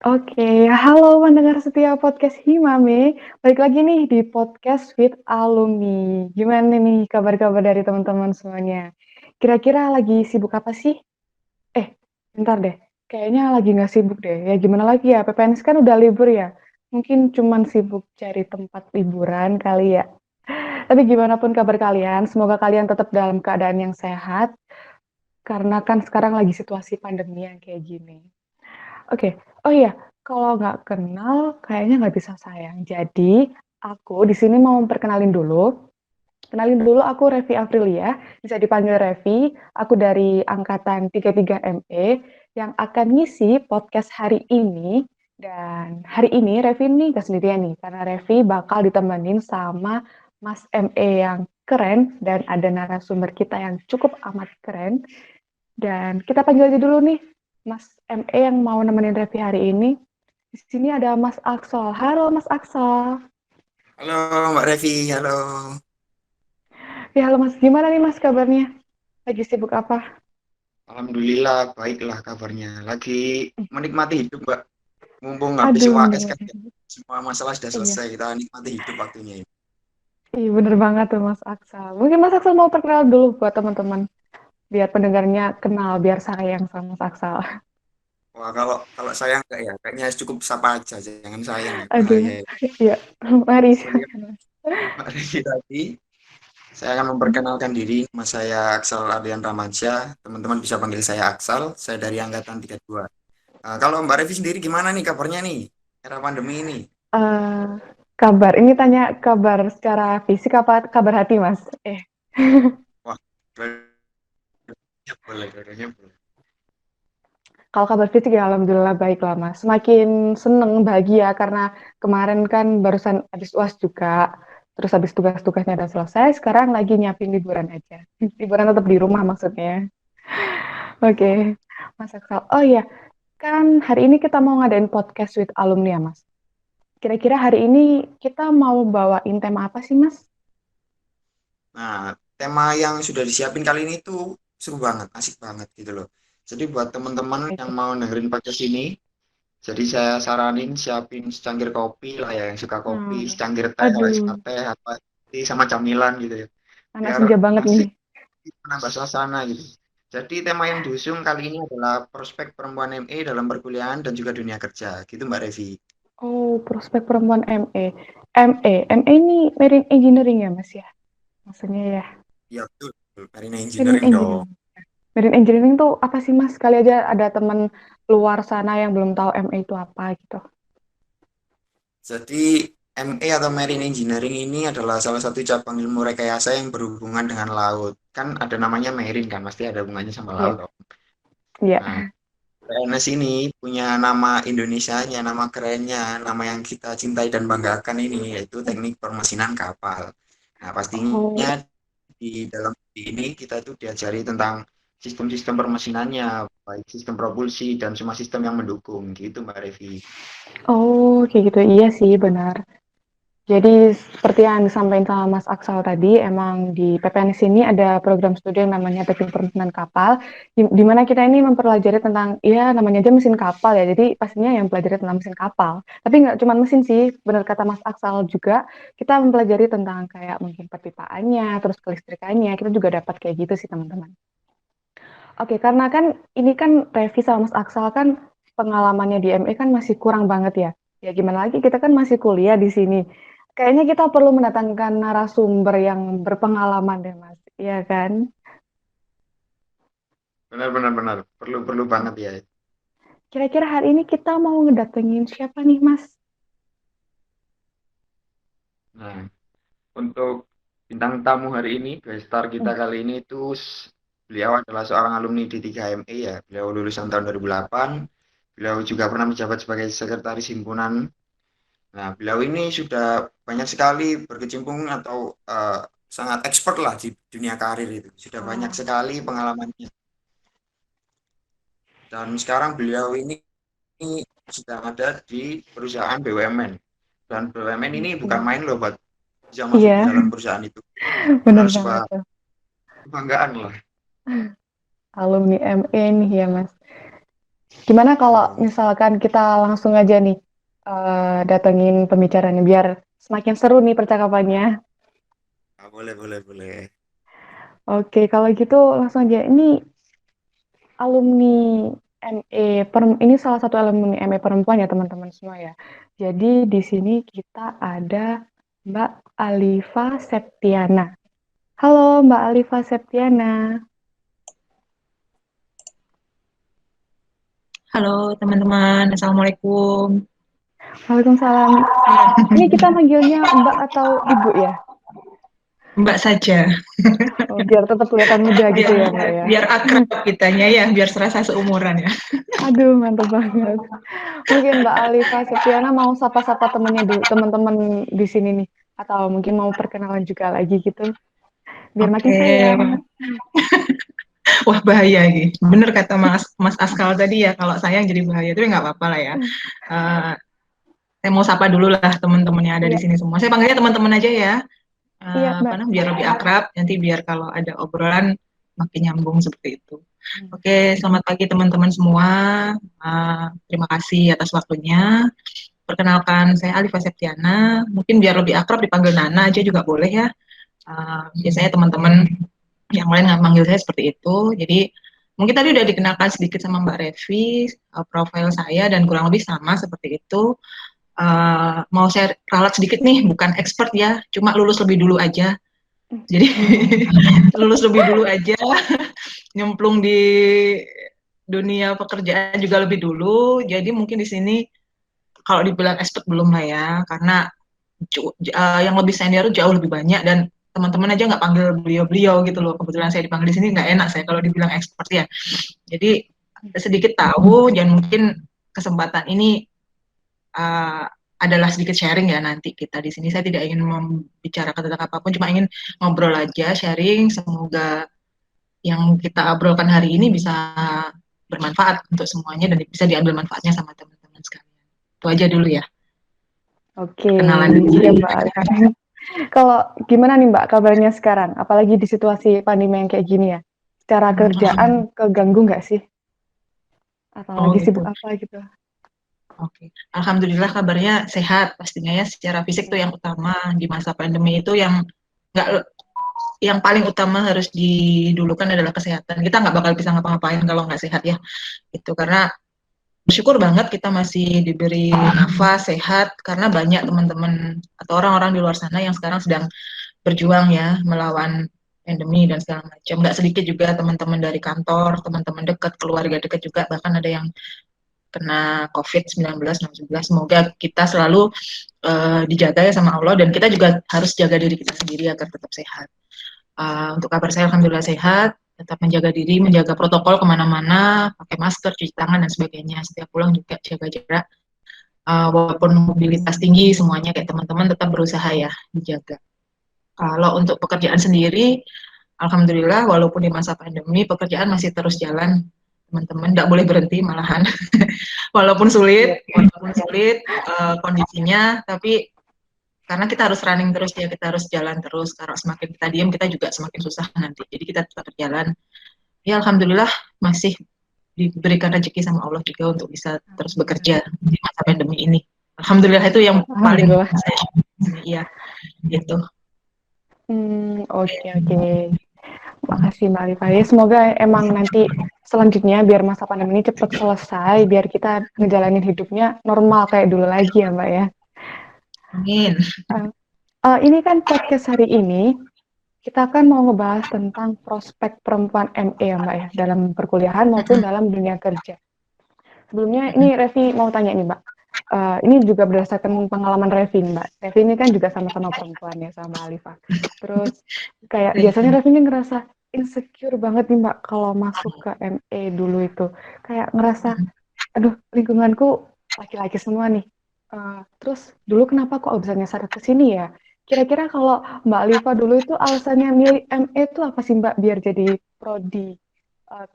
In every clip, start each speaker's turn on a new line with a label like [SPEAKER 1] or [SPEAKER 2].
[SPEAKER 1] Oke, halo pendengar setia podcast Himame. Balik lagi nih di podcast with alumni. Gimana nih kabar-kabar dari teman-teman semuanya? Kira-kira lagi sibuk apa sih? Eh, bentar deh. Kayaknya lagi nggak sibuk deh. Ya gimana lagi ya? PPNS kan udah libur ya. Mungkin cuman sibuk cari tempat liburan kali ya. Tapi gimana pun kabar kalian, semoga kalian tetap dalam keadaan yang sehat. Karena kan sekarang lagi situasi pandemi yang kayak gini. Oke. Oh iya, kalau nggak kenal kayaknya nggak bisa sayang. Jadi, aku di sini mau memperkenalin dulu. Kenalin dulu aku Revi Aprilia, bisa dipanggil Revi. Aku dari angkatan 33 ME yang akan ngisi podcast hari ini. Dan hari ini Revi ini nggak sendirian nih, karena Revi bakal ditemenin sama Mas ME yang keren dan ada narasumber kita yang cukup amat keren. Dan kita panggil aja dulu nih Mas ME yang mau nemenin Revi hari ini. Di sini ada Mas Aksol. Halo Mas Aksol.
[SPEAKER 2] Halo Mbak Revi, halo.
[SPEAKER 1] Ya halo Mas, gimana nih Mas kabarnya? Lagi sibuk apa?
[SPEAKER 2] Alhamdulillah baiklah kabarnya. Lagi menikmati hidup Mbak. Mumpung habis
[SPEAKER 1] Aduh,
[SPEAKER 2] UAS
[SPEAKER 1] bener.
[SPEAKER 2] kan, semua masalah sudah
[SPEAKER 1] Iya,
[SPEAKER 2] selesai. Kita nikmati hidup waktunya ini.
[SPEAKER 1] iya bener banget tuh Mas Aksal. Mungkin Mas Aksal mau perkenalan dulu buat teman-teman. Biar pendengarnya kenal, biar sayang sama Mas Aksal.
[SPEAKER 2] Wah kalau sayang enggak ya, kayaknya cukup sapa aja, jangan sayang ya, bahaya
[SPEAKER 1] Aduh,
[SPEAKER 2] ya.
[SPEAKER 1] iya. Mari
[SPEAKER 2] Seperti
[SPEAKER 1] silakan Mas.
[SPEAKER 2] Mbak Revi tadi, saya akan memperkenalkan diri. Nama saya Aksal Ardian Ramadja. Teman-teman bisa panggil saya Aksal. Saya dari angkatan 32. Kalau Mbak Revi sendiri gimana nih kabarnya nih? Era pandemi ini.
[SPEAKER 1] Eh, kabar, ini tanya kabar secara fisik apa kabar hati Mas?
[SPEAKER 2] Wah, boleh, boleh.
[SPEAKER 1] Kalau kabar fisik ya alhamdulillah baik lah Mas. Semakin seneng, bahagia karena kemarin kan barusan habis UAS juga. Terus habis tugas-tugasnya udah selesai, sekarang lagi nyiapin liburan aja. Liburan tetap di rumah maksudnya. Oke, Mas Aksal. Oh iya, kan hari ini kita mau ngadain podcast with alumni ya Mas. Kira-kira hari ini kita mau bawain tema apa sih Mas?
[SPEAKER 2] Nah, tema yang sudah disiapin kali ini tuh seru banget, asik banget gitu loh. Jadi buat teman-teman
[SPEAKER 1] Apa
[SPEAKER 2] yang
[SPEAKER 1] itu?
[SPEAKER 2] mau dengerin podcast ini, jadi saya saranin siapin secangkir kopi lah ya, yang suka kopi,
[SPEAKER 1] Hmm,
[SPEAKER 2] secangkir teh kalau yang suka
[SPEAKER 1] aduh,
[SPEAKER 2] teh, apa teh sama camilan gitu ya.
[SPEAKER 1] anak
[SPEAKER 2] Biar
[SPEAKER 1] senja banget nih.
[SPEAKER 2] asik menambah suasana gitu. Jadi tema yang diusung kali ini adalah prospek perempuan ME dalam perkuliahan dan juga dunia kerja, gitu Mbak Revi.
[SPEAKER 1] Oh, prospek perempuan ME. ME ini Marine Engineering ya Mas ya? Maksudnya ya.
[SPEAKER 2] Ya betul, Marine
[SPEAKER 1] Marine
[SPEAKER 2] Engineering dong.
[SPEAKER 1] Engineering. Marine Engineering tuh apa sih Mas? Kali aja ada teman luar sana yang belum tahu ME itu apa gitu.
[SPEAKER 2] Jadi ME atau Marine Engineering ini adalah salah satu cabang ilmu rekayasa yang berhubungan dengan laut. Kan ada namanya marine kan, pasti ada hubungannya sama laut,
[SPEAKER 1] Iya,
[SPEAKER 2] toh.
[SPEAKER 1] iya.
[SPEAKER 2] Nah, PNS ini punya nama Indonesianya, nama kerennya, nama yang kita cintai dan banggakan ini, yaitu teknik permesinan kapal. Nah, pastinya
[SPEAKER 1] Oh,
[SPEAKER 2] di dalam ini kita itu diajari tentang sistem-sistem permesinannya, baik sistem propulsi dan semua sistem yang mendukung, gitu Mbak Revi.
[SPEAKER 1] oh, kayak gitu. Iya sih, benar. Jadi seperti yang disampaikan sama Mas Aksal tadi, emang di PPNS ini ada program studi yang namanya Teknik Permesinan Kapal, di mana kita ini mempelajari tentang, ya namanya aja mesin kapal ya, jadi pastinya yang pelajari tentang mesin kapal. Tapi nggak cuma mesin sih, benar kata Mas Aksal juga, kita mempelajari tentang kayak mungkin perpipaannya, terus kelistrikannya, kita juga dapat kayak gitu sih teman-teman. Oke, karena kan ini kan Revi sama Mas Aksal kan pengalamannya di ME kan masih kurang banget ya. Ya gimana lagi, kita kan masih kuliah di sini. Kayaknya kita perlu mendatangkan narasumber yang berpengalaman deh, Mas. Iya kan?
[SPEAKER 2] Benar-benar benar, perlu-perlu banget ya.
[SPEAKER 1] Kira-kira hari ini kita mau ngedatengin siapa nih, Mas?
[SPEAKER 2] Nah, untuk bintang tamu hari ini, guest star kita
[SPEAKER 1] Hmm.
[SPEAKER 2] kali ini itu beliau adalah seorang alumni di 3ME ya. Beliau lulusan tahun 2008. Beliau juga pernah menjabat sebagai sekretaris himpunan. Nah, beliau ini sudah banyak sekali berkecimpung atau sangat expert lah di dunia karir itu. Sudah banyak
[SPEAKER 1] Oh,
[SPEAKER 2] sekali pengalamannya. Dan sekarang beliau ini sedang ada di perusahaan BUMN. Dan BUMN ini bukan
[SPEAKER 1] oke.
[SPEAKER 2] main loh buat bisa masuk di
[SPEAKER 1] Iya,
[SPEAKER 2] dalam perusahaan itu.
[SPEAKER 1] bener
[SPEAKER 2] Benar
[SPEAKER 1] banget
[SPEAKER 2] sebuah
[SPEAKER 1] tuh.
[SPEAKER 2] kebanggaan lah.
[SPEAKER 1] Alumni ME nih ya, Mas. Gimana kalau
[SPEAKER 2] Oh,
[SPEAKER 1] misalkan kita langsung aja nih datengin pembicaranya biar semakin seru nih percakapannya.
[SPEAKER 2] boleh, boleh, boleh.
[SPEAKER 1] Oke, kalau gitu langsung aja. Ini alumni ini salah satu alumni ME perempuan ya teman-teman semua ya. Jadi di sini kita ada Mbak Alifa Septiana. Halo Mbak Alifa Septiana.
[SPEAKER 3] Halo teman-teman, Assalamualaikum.
[SPEAKER 1] Waalaikumsalam. Bentar. Ini kita manggilnya Mbak atau Ibu ya?
[SPEAKER 3] Mbak saja,
[SPEAKER 1] Oh, biar tetap kelihatan muda gitu
[SPEAKER 3] biar
[SPEAKER 1] ya Mbak ya.
[SPEAKER 3] biar akrab kitanya ya, biar serasa seumuran ya.
[SPEAKER 1] Aduh, mantap banget. Mungkin Mbak Alifa Septiana mau sapa-sapa temennya dulu, teman-teman di sini nih. Atau mungkin mau perkenalan juga lagi gitu. Biar makin
[SPEAKER 3] Oke,
[SPEAKER 1] sayang.
[SPEAKER 3] wah bahaya ini. Bener kata Mas Mas Askal tadi ya, kalau sayang jadi bahaya, tapi nggak apa-apa lah ya. Eh, saya mau sapa dulu lah teman-teman yang ada di
[SPEAKER 1] Iya,
[SPEAKER 3] sini semua. Saya panggilnya teman-teman aja ya,
[SPEAKER 1] iya
[SPEAKER 3] apa
[SPEAKER 1] Mbak.
[SPEAKER 3] namanya, biar lebih akrab. Nanti biar kalau ada obrolan makin nyambung seperti itu.
[SPEAKER 1] Hmm.
[SPEAKER 3] Oke, selamat pagi teman-teman semua. Terima kasih atas waktunya. Perkenalkan, saya Alifa Septiana. Mungkin biar lebih akrab dipanggil Nana aja juga boleh ya. Biasanya teman-teman yang lain nggak manggil saya seperti itu. Jadi mungkin tadi udah dikenalkan sedikit sama Mbak Revi, profil saya dan kurang lebih sama seperti itu. Mau saya ralat sedikit nih, bukan expert ya, cuma lulus lebih dulu aja. Jadi lulus lebih dulu aja, nyemplung di dunia pekerjaan juga lebih dulu. Jadi mungkin di sini kalau dibilang expert belum lah ya, karena yang lebih senior jauh lebih banyak dan teman-teman aja nggak panggil beliau-beliau gitu loh. Kebetulan saya dipanggil di sini nggak enak saya kalau dibilang expert ya. Jadi sedikit tahu dan mungkin kesempatan ini uh, adalah sedikit sharing ya nanti kita di sini. Saya tidak ingin membicarakan tentang apapun, cuma ingin ngobrol aja, sharing. Semoga yang kita obrolkan hari ini bisa bermanfaat untuk semuanya dan bisa diambil manfaatnya sama teman-teman sekalian. Itu aja dulu ya,
[SPEAKER 1] Oke,
[SPEAKER 3] perkenalan
[SPEAKER 1] siap
[SPEAKER 3] dulu.
[SPEAKER 1] Mbak Alifa. Kalau gimana nih Mbak kabarnya sekarang? Apalagi di situasi pandemi yang kayak gini ya. Secara kerjaan keganggu nggak sih? Atau
[SPEAKER 3] Oh
[SPEAKER 1] lagi sibuk
[SPEAKER 3] gitu.
[SPEAKER 1] apa gitu?
[SPEAKER 3] Oke, Alhamdulillah kabarnya sehat pastinya ya. Secara fisik tuh yang utama di masa pandemi itu nggak yang paling utama harus didulukan adalah kesehatan. Kita nggak bakal bisa ngapa-ngapain kalau nggak sehat ya. Itu karena bersyukur banget kita masih diberi nafas sehat karena banyak teman-teman atau orang-orang di luar sana yang sekarang sedang berjuang ya melawan pandemi dan segala macam. Nggak sedikit juga teman-teman dari kantor, teman-teman dekat, keluarga dekat juga bahkan ada yang kena COVID-19, semoga kita selalu dijaga ya sama Allah dan kita juga harus jaga diri kita sendiri agar tetap sehat. Untuk kabar saya Alhamdulillah sehat, tetap menjaga diri, menjaga protokol kemana-mana, pakai masker, cuci tangan dan sebagainya. Setiap pulang juga jaga jarak. Walaupun mobilitas tinggi, semuanya kayak teman-teman tetap berusaha ya dijaga. Kalau untuk pekerjaan sendiri, Alhamdulillah walaupun di masa pandemi pekerjaan masih terus jalan, teman-teman nggak boleh berhenti malahan.
[SPEAKER 1] Iya.
[SPEAKER 3] Walaupun sulit kondisinya, tapi karena kita harus running terus ya, kita harus jalan terus. Kalau semakin kita diam, kita juga semakin susah nanti. Jadi kita tetap berjalan. Ya Alhamdulillah masih diberikan rezeki sama Allah juga untuk bisa terus bekerja di masa pandemi ini. Alhamdulillah itu yang paling
[SPEAKER 1] Alhamdulillah.
[SPEAKER 3] saya iya gitu.
[SPEAKER 1] Oke oke. Makasih Mbak Alifa. Ya, semoga emang nanti selanjutnya biar masa pandemi ini cepat selesai, biar kita ngejalanin hidupnya normal kayak dulu lagi ya Mbak ya.
[SPEAKER 3] Amin.
[SPEAKER 1] Eh, ini kan podcast hari ini kita kan mau ngebahas tentang prospek perempuan ME ya Mbak ya, dalam perkuliahan maupun dalam dunia kerja. Sebelumnya ini Revi mau tanya nih Mbak. Ini juga berdasarkan pengalaman Revi Mbak. Revi ini kan juga sama-sama perempuan ya sama Alifa. Terus kayak biasanya Revi ini ngerasa insecure banget nih Mbak kalau masuk ke ME dulu itu. Kayak ngerasa, aduh lingkunganku laki-laki semua nih. Terus dulu kenapa kok bisa nyasar ke sini ya? Kira-kira kalau Mbak Alifa dulu itu alasannya milih ME itu apa sih Mbak biar jadi prodi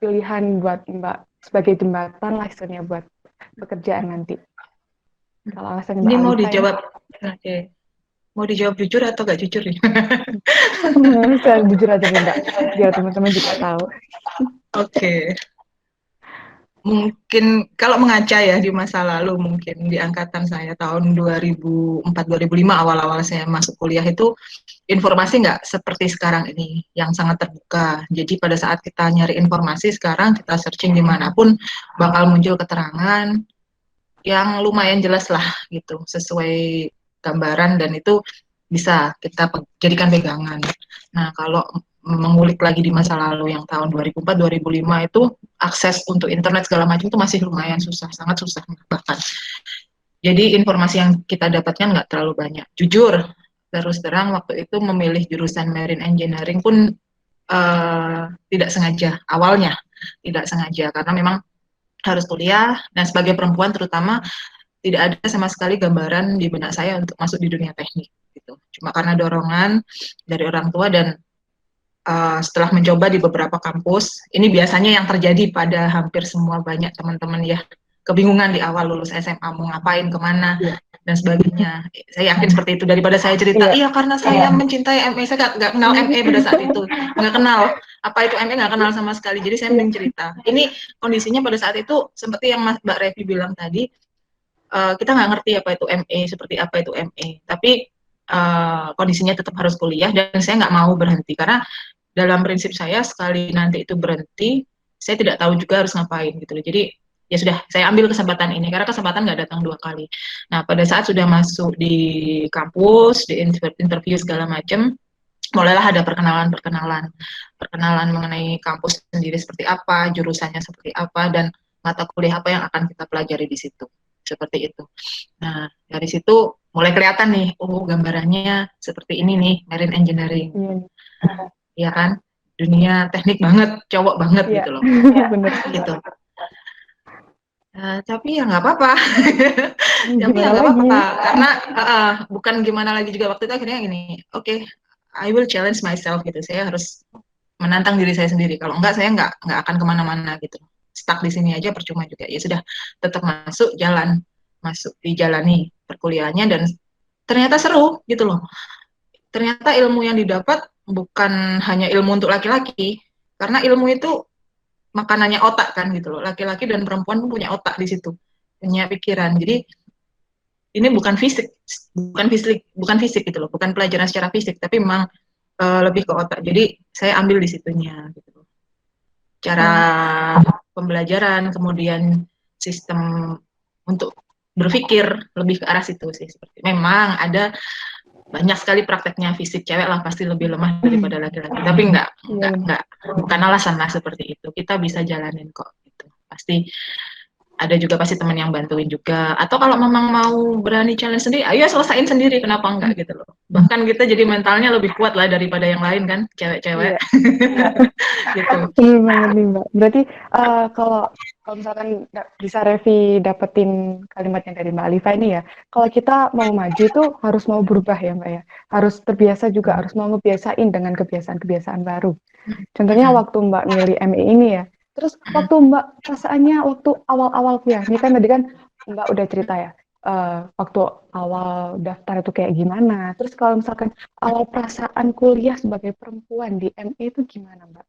[SPEAKER 1] pilihan buat Mbak sebagai jembatan lah istilahnya buat pekerjaan nanti. Kalau alasan
[SPEAKER 3] Ini
[SPEAKER 1] Mbak
[SPEAKER 3] mau
[SPEAKER 1] Alifa ya,
[SPEAKER 3] dijawab, oke. Mau dijawab jujur atau gak jujur nih?
[SPEAKER 1] saya jujur aja nih Mbak, biar teman-teman juga tahu.
[SPEAKER 3] Oke. Mungkin kalau mengaca ya di masa lalu, mungkin di angkatan saya tahun 2004-2005 awal-awal saya masuk kuliah itu informasi nggak seperti sekarang ini yang sangat terbuka. Jadi pada saat kita nyari informasi sekarang kita searching dimanapun bakal muncul keterangan yang lumayan jelas lah gitu, sesuai gambaran dan itu bisa kita jadikan pegangan. Nah, kalau mengulik lagi di masa lalu yang tahun 2004-2005 itu akses untuk internet segala macam itu masih lumayan susah, sangat susah bahkan. Jadi informasi yang kita dapatkan nggak terlalu banyak. Jujur, terus terang waktu itu memilih jurusan Marine Engineering pun tidak sengaja, awalnya tidak sengaja karena memang harus kuliah dan sebagai perempuan terutama tidak ada sama sekali gambaran di benak saya untuk masuk di dunia teknik gitu. Cuma karena dorongan dari orang tua dan setelah mencoba di beberapa kampus, ini biasanya yang terjadi pada hampir semua banyak teman-teman ya, kebingungan di awal lulus SMA mau ngapain, kemana, dan sebagainya. Saya yakin seperti itu daripada saya cerita, iya karena saya mencintai ME, saya nggak kenal ME pada saat itu, nggak kenal apa itu ME, nggak kenal sama sekali, jadi saya mending cerita. Ini kondisinya pada saat itu seperti yang Mbak Revi bilang tadi, kita nggak ngerti apa itu ME, seperti apa itu ME, tapi kondisinya tetap harus kuliah dan saya nggak mau berhenti karena dalam prinsip saya sekali nanti itu berhenti saya tidak tahu juga harus ngapain gitu loh. Jadi ya sudah saya ambil kesempatan ini karena kesempatan nggak datang 2 kali. Nah pada saat sudah masuk di kampus di interview segala macam mulailah ada perkenalan mengenai kampus sendiri seperti apa, jurusannya seperti apa dan mata kuliah apa yang akan kita pelajari di situ seperti itu. Nah dari situ mulai kelihatan nih, oh gambarannya seperti ini nih, marine engineering. Ya kan, dunia teknik banget, cowok banget gitu loh.
[SPEAKER 1] Bener.
[SPEAKER 3] Gitu. Tapi ya nggak apa-apa. Tapi ya nggak apa-apa karena bukan gimana lagi juga waktu itu akhirnya gini, oke, I will challenge myself gitu. Saya harus menantang diri saya sendiri. Kalau enggak saya nggak akan kemana-mana gitu. Stuck di sini aja percuma juga. Ya sudah, tetap masuk dijalani perkuliahannya dan ternyata seru gitu loh. Ternyata ilmu yang didapat bukan hanya ilmu untuk laki-laki, karena ilmu itu makanannya otak kan gitu loh. Laki-laki dan perempuan pun punya otak di situ, punya pikiran. Jadi ini bukan fisik gitu loh, bukan pelajaran secara fisik, tapi memang lebih ke otak. Jadi saya ambil di situnya gitu loh. Cara pembelajaran, kemudian sistem untuk berpikir lebih ke arah situ sih. Seperti memang ada banyak sekali prakteknya fisik, cewek lah pasti lebih lemah daripada laki-laki, tapi enggak, bukan alasan lah seperti itu, kita bisa jalanin kok gitu. Pasti ada juga pasti teman yang bantuin juga, atau kalau memang mau berani challenge sendiri, ayo selesain sendiri, kenapa enggak gitu loh. Bahkan kita jadi mentalnya lebih kuat lah daripada yang lain kan, cewek-cewek. Gitu.
[SPEAKER 1] Bener banget nih Mbak. Berarti kalau misalkan bisa Revi dapetin kalimatnya dari Mbak Alifa ini ya, kalau kita mau maju itu harus mau berubah ya Mbak ya, harus terbiasa juga, harus mau ngebiasain dengan kebiasaan-kebiasaan baru. Contohnya waktu Mbak milih ME ini ya, terus waktu Mbak perasaannya waktu awal-awal kuliah, ini kan tadi kan Mbak udah cerita ya, waktu awal daftar itu kayak gimana, terus kalau misalkan awal perasaan kuliah sebagai perempuan di ME itu gimana Mbak?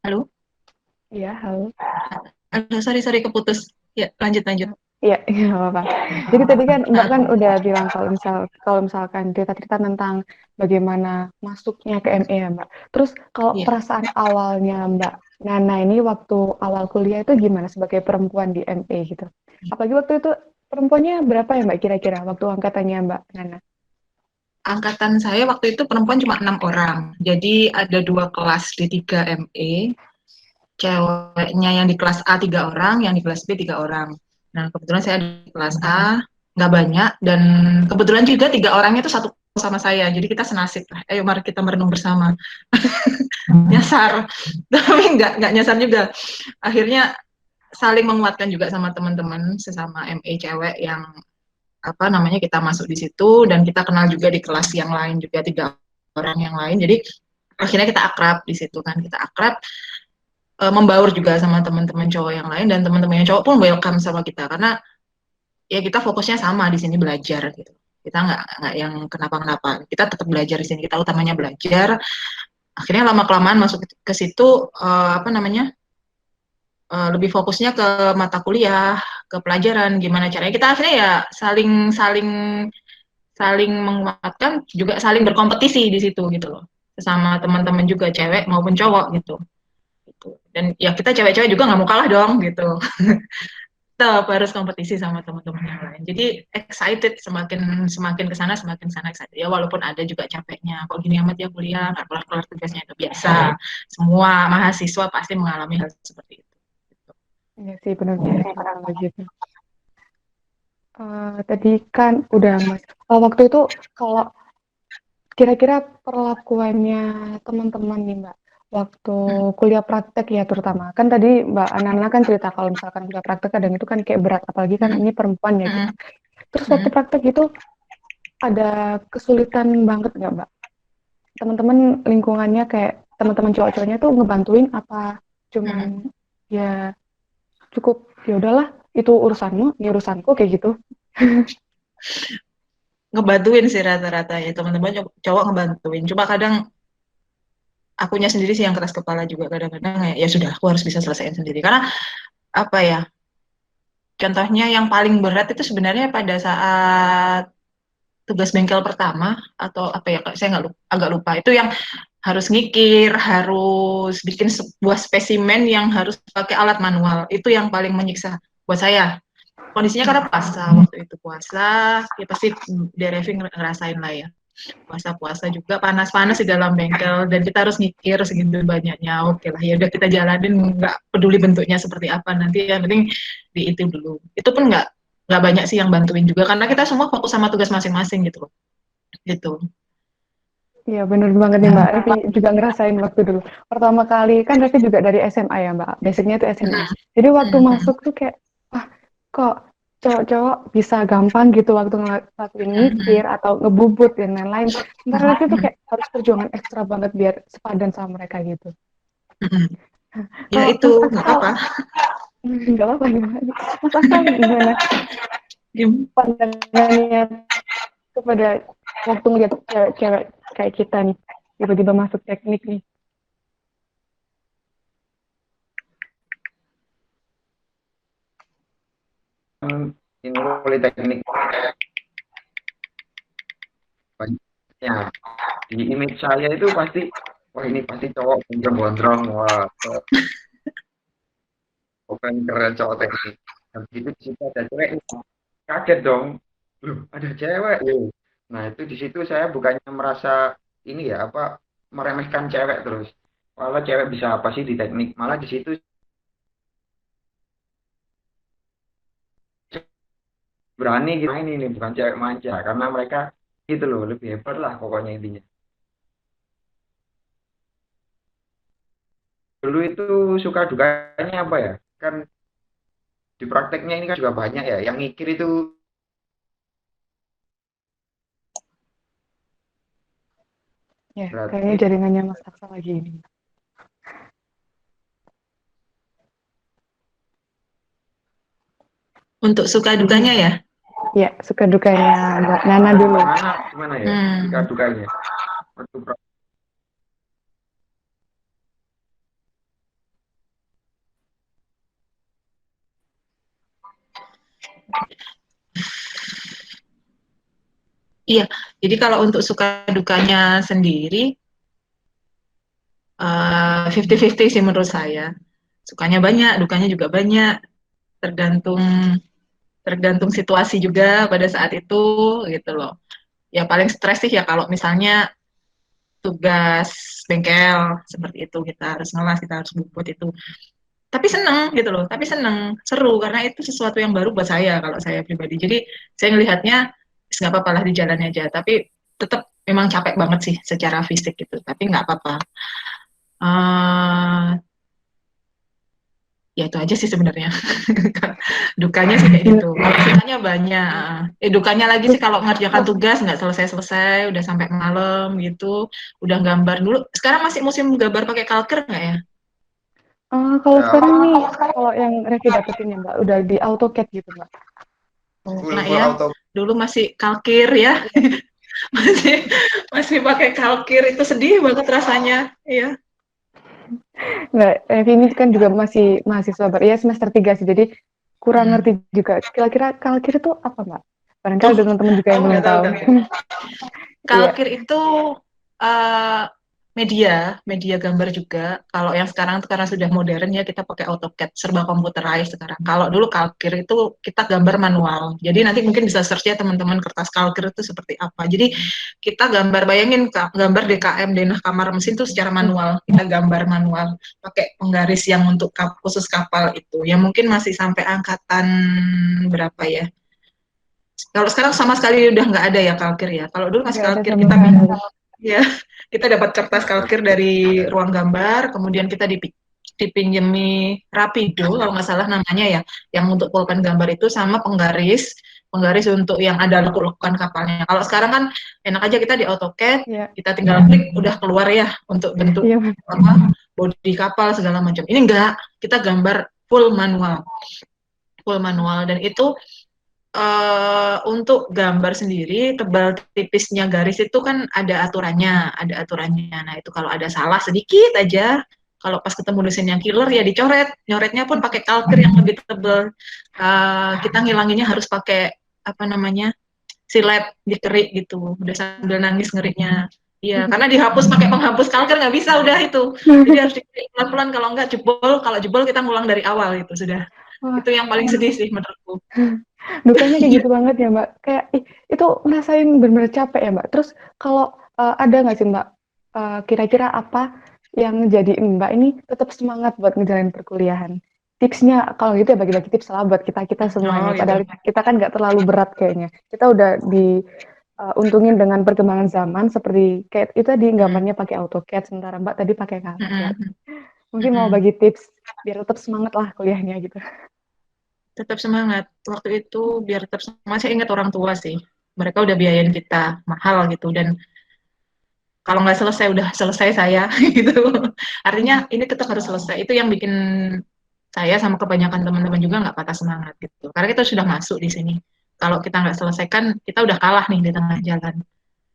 [SPEAKER 3] Halo?
[SPEAKER 1] Iya, halo.
[SPEAKER 3] Sorry keputus. Ya, lanjut.
[SPEAKER 1] Iya, nggak apa-apa. Jadi tadi kan Mbak kan udah bilang kalau misalkan cerita-cerita tentang bagaimana masuknya ke ME ya Mbak. Terus kalau perasaan awalnya Mbak Nana ini waktu awal kuliah itu gimana sebagai perempuan di ME gitu? Apalagi waktu itu perempuannya berapa ya Mbak kira-kira waktu angkatannya Mbak Nana?
[SPEAKER 3] Angkatan saya waktu itu perempuan cuma 6 orang. Jadi ada 2 kelas di 3 ME. Ceweknya yang di kelas A 3 orang, yang di kelas B 3 orang. Nah, kebetulan saya di kelas A, nggak banyak, dan kebetulan juga 3 orangnya itu satu sama saya. Jadi kita senasib lah. Ayo mari kita merenung bersama. Nyasar. Tapi nggak nyasar juga. Akhirnya saling menguatkan juga sama teman-teman sesama ME cewek yang kita masuk di situ dan kita kenal juga di kelas yang lain juga 3 orang yang lain. Jadi akhirnya kita akrab di situ kan, kita akrab, membaur juga sama teman-teman cowok yang lain dan teman-teman yang cowok pun welcome sama kita karena ya kita fokusnya sama di sini belajar gitu. Kita nggak yang kenapa-kenapa. Kita tetap belajar di sini. Kita utamanya belajar. akhirnya lama-kelamaan masuk ke situ, lebih fokusnya ke mata kuliah, ke pelajaran, gimana caranya kita akhirnya ya saling saling saling menguatkan, juga saling berkompetisi di situ gitu loh, sama teman-teman juga cewek maupun cowok gitu. Dan ya kita cewek-cewek juga nggak mau kalah dong gitu. Tetap harus kompetisi sama teman-teman yang lain. Jadi excited, semakin semakin ke sana semakin sana excited. Ya walaupun ada juga capeknya. Kok gini amat ya kuliah, nggak kelar-kelar tugasnya, itu biasa. Semua mahasiswa pasti mengalami hal seperti itu.
[SPEAKER 1] Iya sih benar-benar kalau gitu. Tadi kan udah Mas. Waktu itu kalau kira-kira perlakuannya teman-teman nih Mbak, waktu kuliah praktek ya terutama. Kan tadi Mbak Anana kan cerita kalau misalkan kuliah praktek kadang itu kan kayak berat, apalagi kan ini perempuan ya gitu. Terus waktu praktek itu ada kesulitan banget nggak Mbak? Teman-teman lingkungannya kayak teman-teman cowok-cowoknya tuh ngebantuin apa cuman ya cukup ya udahlah itu urusanmu, ya urusanku kayak gitu.
[SPEAKER 3] Ngebantuin sih rata-rata ya, teman-teman cowok ngebantuin. Cuma kadang akunya sendiri sih yang keras kepala juga, kadang-kadang ya sudah aku harus bisa selesaiin sendiri. Karena apa ya? Contohnya yang paling berat itu sebenarnya pada saat tugas bengkel pertama atau apa ya, saya nggak lupa, agak lupa. Itu yang harus ngikir, harus bikin sebuah spesimen yang harus pakai alat manual. Itu yang paling menyiksa buat saya. Kondisinya karena puasa, waktu itu puasa, ya pasti Derevi ngerasain lah ya. Puasa-puasa juga panas-panas di dalam bengkel dan kita harus ngikir segitu banyaknya. Oke lah, ya udah kita jalanin, nggak peduli bentuknya seperti apa, nanti yang penting di itu dulu. Itu pun nggak banyak sih yang bantuin juga karena kita semua fokus sama tugas masing-masing gitu loh. Gitu.
[SPEAKER 1] Iya bener banget nih Mbak, Revi juga ngerasain waktu dulu. Pertama kali, kan Revi juga dari SMA ya Mbak, basicnya itu SMA. Jadi waktu masuk tuh kayak, wah kok cowok-cowok bisa gampang gitu waktu ngelakuin mikir atau ngebubut dan lain-lain. Ntar Revi tuh kayak harus perjuangan ekstra banget biar sepadan sama mereka gitu.
[SPEAKER 3] Ya
[SPEAKER 1] Kalau
[SPEAKER 3] itu,
[SPEAKER 1] Mas
[SPEAKER 3] nggak
[SPEAKER 1] Aksal,
[SPEAKER 3] apa-apa.
[SPEAKER 1] nggak apa-apa gimana? Mas Aksal gimana pandangannya kepada waktu ngeliat cewek-cewek kayak kita nih, tiba-tiba masuk teknik nih?
[SPEAKER 2] Ini politeknik banyaknya di image saya itu pasti, wah ini pasti cowok gondrong, wah keren cowok teknik. Dan begitu di situ ada cewek, kaget dong, loh ada cewek loh. Nah itu di situ saya bukannya merasa ini ya apa meremehkan cewek terus, malah cewek bisa apa sih di teknik, malah di situ berani gitu ini bukan cewek manja karena mereka gitu loh lebih hebat lah pokoknya intinya. Dulu itu suka dukanya apa ya, kan di prakteknya ini kan juga banyak ya yang ngikir itu.
[SPEAKER 1] Ya, kayaknya
[SPEAKER 2] Berarti
[SPEAKER 1] jaringannya Mas Aksa lagi ini.
[SPEAKER 3] Untuk suka dukanya ya.
[SPEAKER 1] Ya, suka dukanya Mbak Nana dulu.
[SPEAKER 2] gimana ya suka dukanya waktu
[SPEAKER 3] Iya, jadi kalau untuk suka dukanya sendiri, 50-50 sih menurut saya. Sukanya banyak, dukanya juga banyak, tergantung tergantung situasi juga pada saat itu gitu loh. Ya paling stres sih ya kalau misalnya tugas bengkel seperti itu, kita harus ngelas, kita harus bubut itu. Tapi seneng gitu loh, tapi seneng, seru karena itu sesuatu yang baru buat saya kalau saya pribadi. Jadi saya ngelihatnya nggak apa-apa lah di jalan aja, tapi tetap memang capek banget sih secara fisik gitu, tapi nggak apa-apa. Ya itu aja sih sebenarnya. Dukanya sih kayak gitu. Kalau sukanya banyak. Dukanya lagi sih kalau ngerjakan tugas nggak selesai-selesai, udah sampai malam gitu, udah gambar dulu. Sekarang masih musim gambar pakai kalker nggak ya?
[SPEAKER 1] Kalau
[SPEAKER 2] ya
[SPEAKER 1] sekarang nih, kalau yang Revi dapetin ya Mbak, udah di AutoCAD gitu Mbak.
[SPEAKER 3] Oh,
[SPEAKER 2] full
[SPEAKER 3] nah
[SPEAKER 2] full
[SPEAKER 3] ya,
[SPEAKER 2] auto.
[SPEAKER 3] dulu masih kalkir ya. masih masih pakai kalkir, itu sedih banget rasanya. Iya.
[SPEAKER 1] Nggak, ini kan juga masih mahasiswa ya semester 3 sih, jadi kurang
[SPEAKER 3] Hmm.
[SPEAKER 1] ngerti juga. Kira-kira kalkir itu apa, Mbak? Barangkali
[SPEAKER 3] Oh,
[SPEAKER 1] ada teman-teman juga yang
[SPEAKER 3] aku
[SPEAKER 1] belum
[SPEAKER 3] nggak tahu
[SPEAKER 1] tahu.
[SPEAKER 3] kalkir.
[SPEAKER 1] Iya,
[SPEAKER 3] Kalkir itu uh, media gambar juga. Kalau yang sekarang tuh karena sudah modern ya kita pakai AutoCAD, serba computerized sekarang. Kalau dulu kalkir itu kita gambar manual. Jadi nanti mungkin bisa search ya teman-teman kertas kalkir itu seperti apa. Jadi kita gambar, bayangin gambar DKM, denah kamar mesin itu secara manual. Kita gambar manual pakai penggaris yang untuk khusus kapal itu. Yang mungkin masih sampai angkatan berapa ya? Kalau sekarang sama sekali udah nggak ada ya kalkir ya. Kalau dulu masih
[SPEAKER 1] nggak ada
[SPEAKER 3] kalkir
[SPEAKER 1] sama
[SPEAKER 3] kita
[SPEAKER 1] sekali.
[SPEAKER 3] ya kita dapat kertas kalkir dari ruang gambar, kemudian kita dipinjemi Rapido kalau nggak salah namanya ya, yang untuk pulpen gambar itu sama penggaris, penggaris untuk yang ada lekuk-lekukan kapalnya. Kalau sekarang kan enak aja kita di AutoCAD,
[SPEAKER 1] Iya,
[SPEAKER 3] kita tinggal klik udah keluar ya untuk bentuk
[SPEAKER 1] iya, Mbak.
[SPEAKER 3] apa bodi kapal segala macam. Ini enggak, kita gambar full manual dan itu untuk gambar sendiri, tebal tipisnya garis itu kan ada aturannya, ada aturannya. Nah, itu kalau ada salah sedikit aja, kalau pas ketemu desain yang killer ya dicoret. Nyoretnya pun pakai kalker yang lebih tebal. Kita ngilanginnya harus pakai apa namanya? Silet dikerik gitu. Udah sambil nangis ngerinya. Iya, karena dihapus pakai penghapus kalker nggak bisa udah itu. Jadi harus dikerik pelan-pelan, kalau nggak jebol, kalau jebol kita ngulang dari awal itu sudah.
[SPEAKER 1] Wah,
[SPEAKER 3] Itu yang paling sedih sih menurutku.
[SPEAKER 1] dukanya kayak gitu banget ya, Mbak. Kayak itu ngerasain bener-bener capek ya, Mbak. Terus kalau ada nggak sih, Mbak, kira-kira apa yang ngejadiin Mbak ini tetap semangat buat ngejalanin perkuliahan? Tipsnya kalau gitu ya bagi-bagi tips lah buat kita-kita
[SPEAKER 3] Oh
[SPEAKER 1] semuanya.
[SPEAKER 3] gitu.
[SPEAKER 1] Padahal kita kan nggak terlalu berat kayaknya. Kita udah diuntungin dengan perkembangan zaman seperti kayak itu tadi
[SPEAKER 3] Hmm.
[SPEAKER 1] gambarnya pakai AutoCAD, sementara Mbak tadi pakai kalker.
[SPEAKER 3] Mm-mm.
[SPEAKER 1] Mungkin mau
[SPEAKER 3] Mm-mm.
[SPEAKER 1] bagi tips biar tetap semangat lah kuliahnya gitu.
[SPEAKER 3] Tetap semangat. Waktu itu biar tetap semangat, saya ingat orang tua sih. Mereka udah biayain kita mahal gitu dan kalau nggak selesai udah selesai saya gitu. Artinya ini tetap harus selesai. Itu yang bikin saya sama kebanyakan teman-teman juga nggak patah semangat gitu. Karena kita sudah masuk di sini. Kalau kita nggak selesaikan, kita udah kalah nih di tengah jalan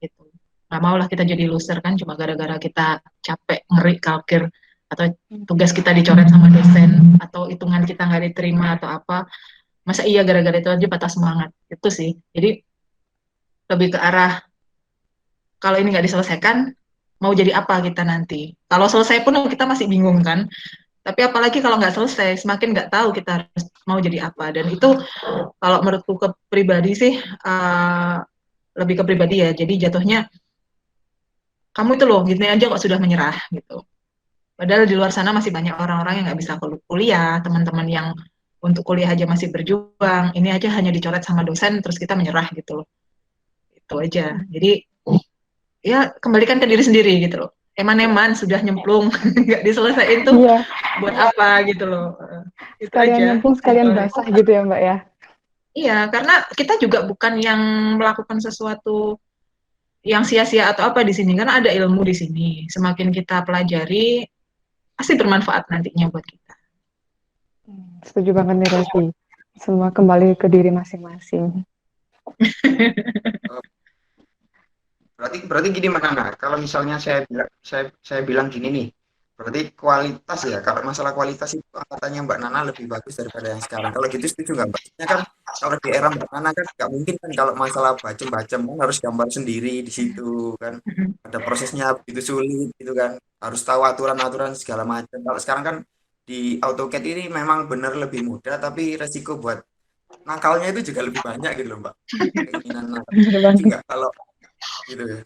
[SPEAKER 3] gitu. Nggak mau lah kita jadi loser kan cuma gara-gara kita capek ngeri kalkir atau tugas kita dicoret sama dosen atau hitungan kita nggak diterima atau apa. Masa iya gara-gara itu aja patah semangat itu sih. Jadi lebih ke arah kalau ini nggak diselesaikan mau jadi apa kita nanti. Kalau selesai pun kita masih bingung kan, tapi apalagi kalau nggak selesai semakin nggak tahu kita harus mau jadi apa. Dan itu kalau menurutku ke pribadi sih lebih ke pribadi ya, jadi jatuhnya kamu itu loh gini aja kok sudah menyerah gitu. Padahal di luar sana masih banyak orang-orang yang nggak bisa kuliah, teman-teman yang untuk kuliah aja masih berjuang. Ini aja hanya dicoret sama dosen, terus kita menyerah gitu loh. Itu aja. Jadi ya kembalikan ke diri sendiri gitu loh. Eman-eman sudah nyemplung, nggak diselesaikan tuh
[SPEAKER 1] Iya,
[SPEAKER 3] buat apa gitu loh. Itu
[SPEAKER 1] sekalian
[SPEAKER 3] aja.
[SPEAKER 1] nyemplung sekalian
[SPEAKER 3] Simpelnya.
[SPEAKER 1] basah gitu ya, Mbak ya.
[SPEAKER 3] Iya, karena kita juga bukan yang melakukan sesuatu yang sia-sia atau apa di sini, karena ada ilmu di sini. Semakin kita pelajari, pasti bermanfaat nantinya buat kita.
[SPEAKER 1] Setuju banget nih Resi. Semua kembali ke diri masing-masing.
[SPEAKER 2] Berarti gini Mbak Nana, kalau misalnya saya bilang gini nih, berarti kualitas ya. Kalau masalah kualitas itu angkatannya Mbak Nana lebih bagus daripada yang sekarang. Kalau gitu setuju nggak Mbak? Ya kan kalau di era Mbak Nana kan nggak mungkin kan kalau masalah bacem-bacem kan harus gambar sendiri di situ kan. Ada prosesnya begitu sulit gitu kan. Harus tahu aturan-aturan segala macam. Kalau sekarang kan di AutoCAD ini memang benar lebih mudah, tapi resiko buat nakalnya itu juga lebih banyak gitu loh Mbak. Keinginan nakal.
[SPEAKER 1] Bener
[SPEAKER 2] Setuju
[SPEAKER 1] banget.
[SPEAKER 2] nggak kalau gitu ya?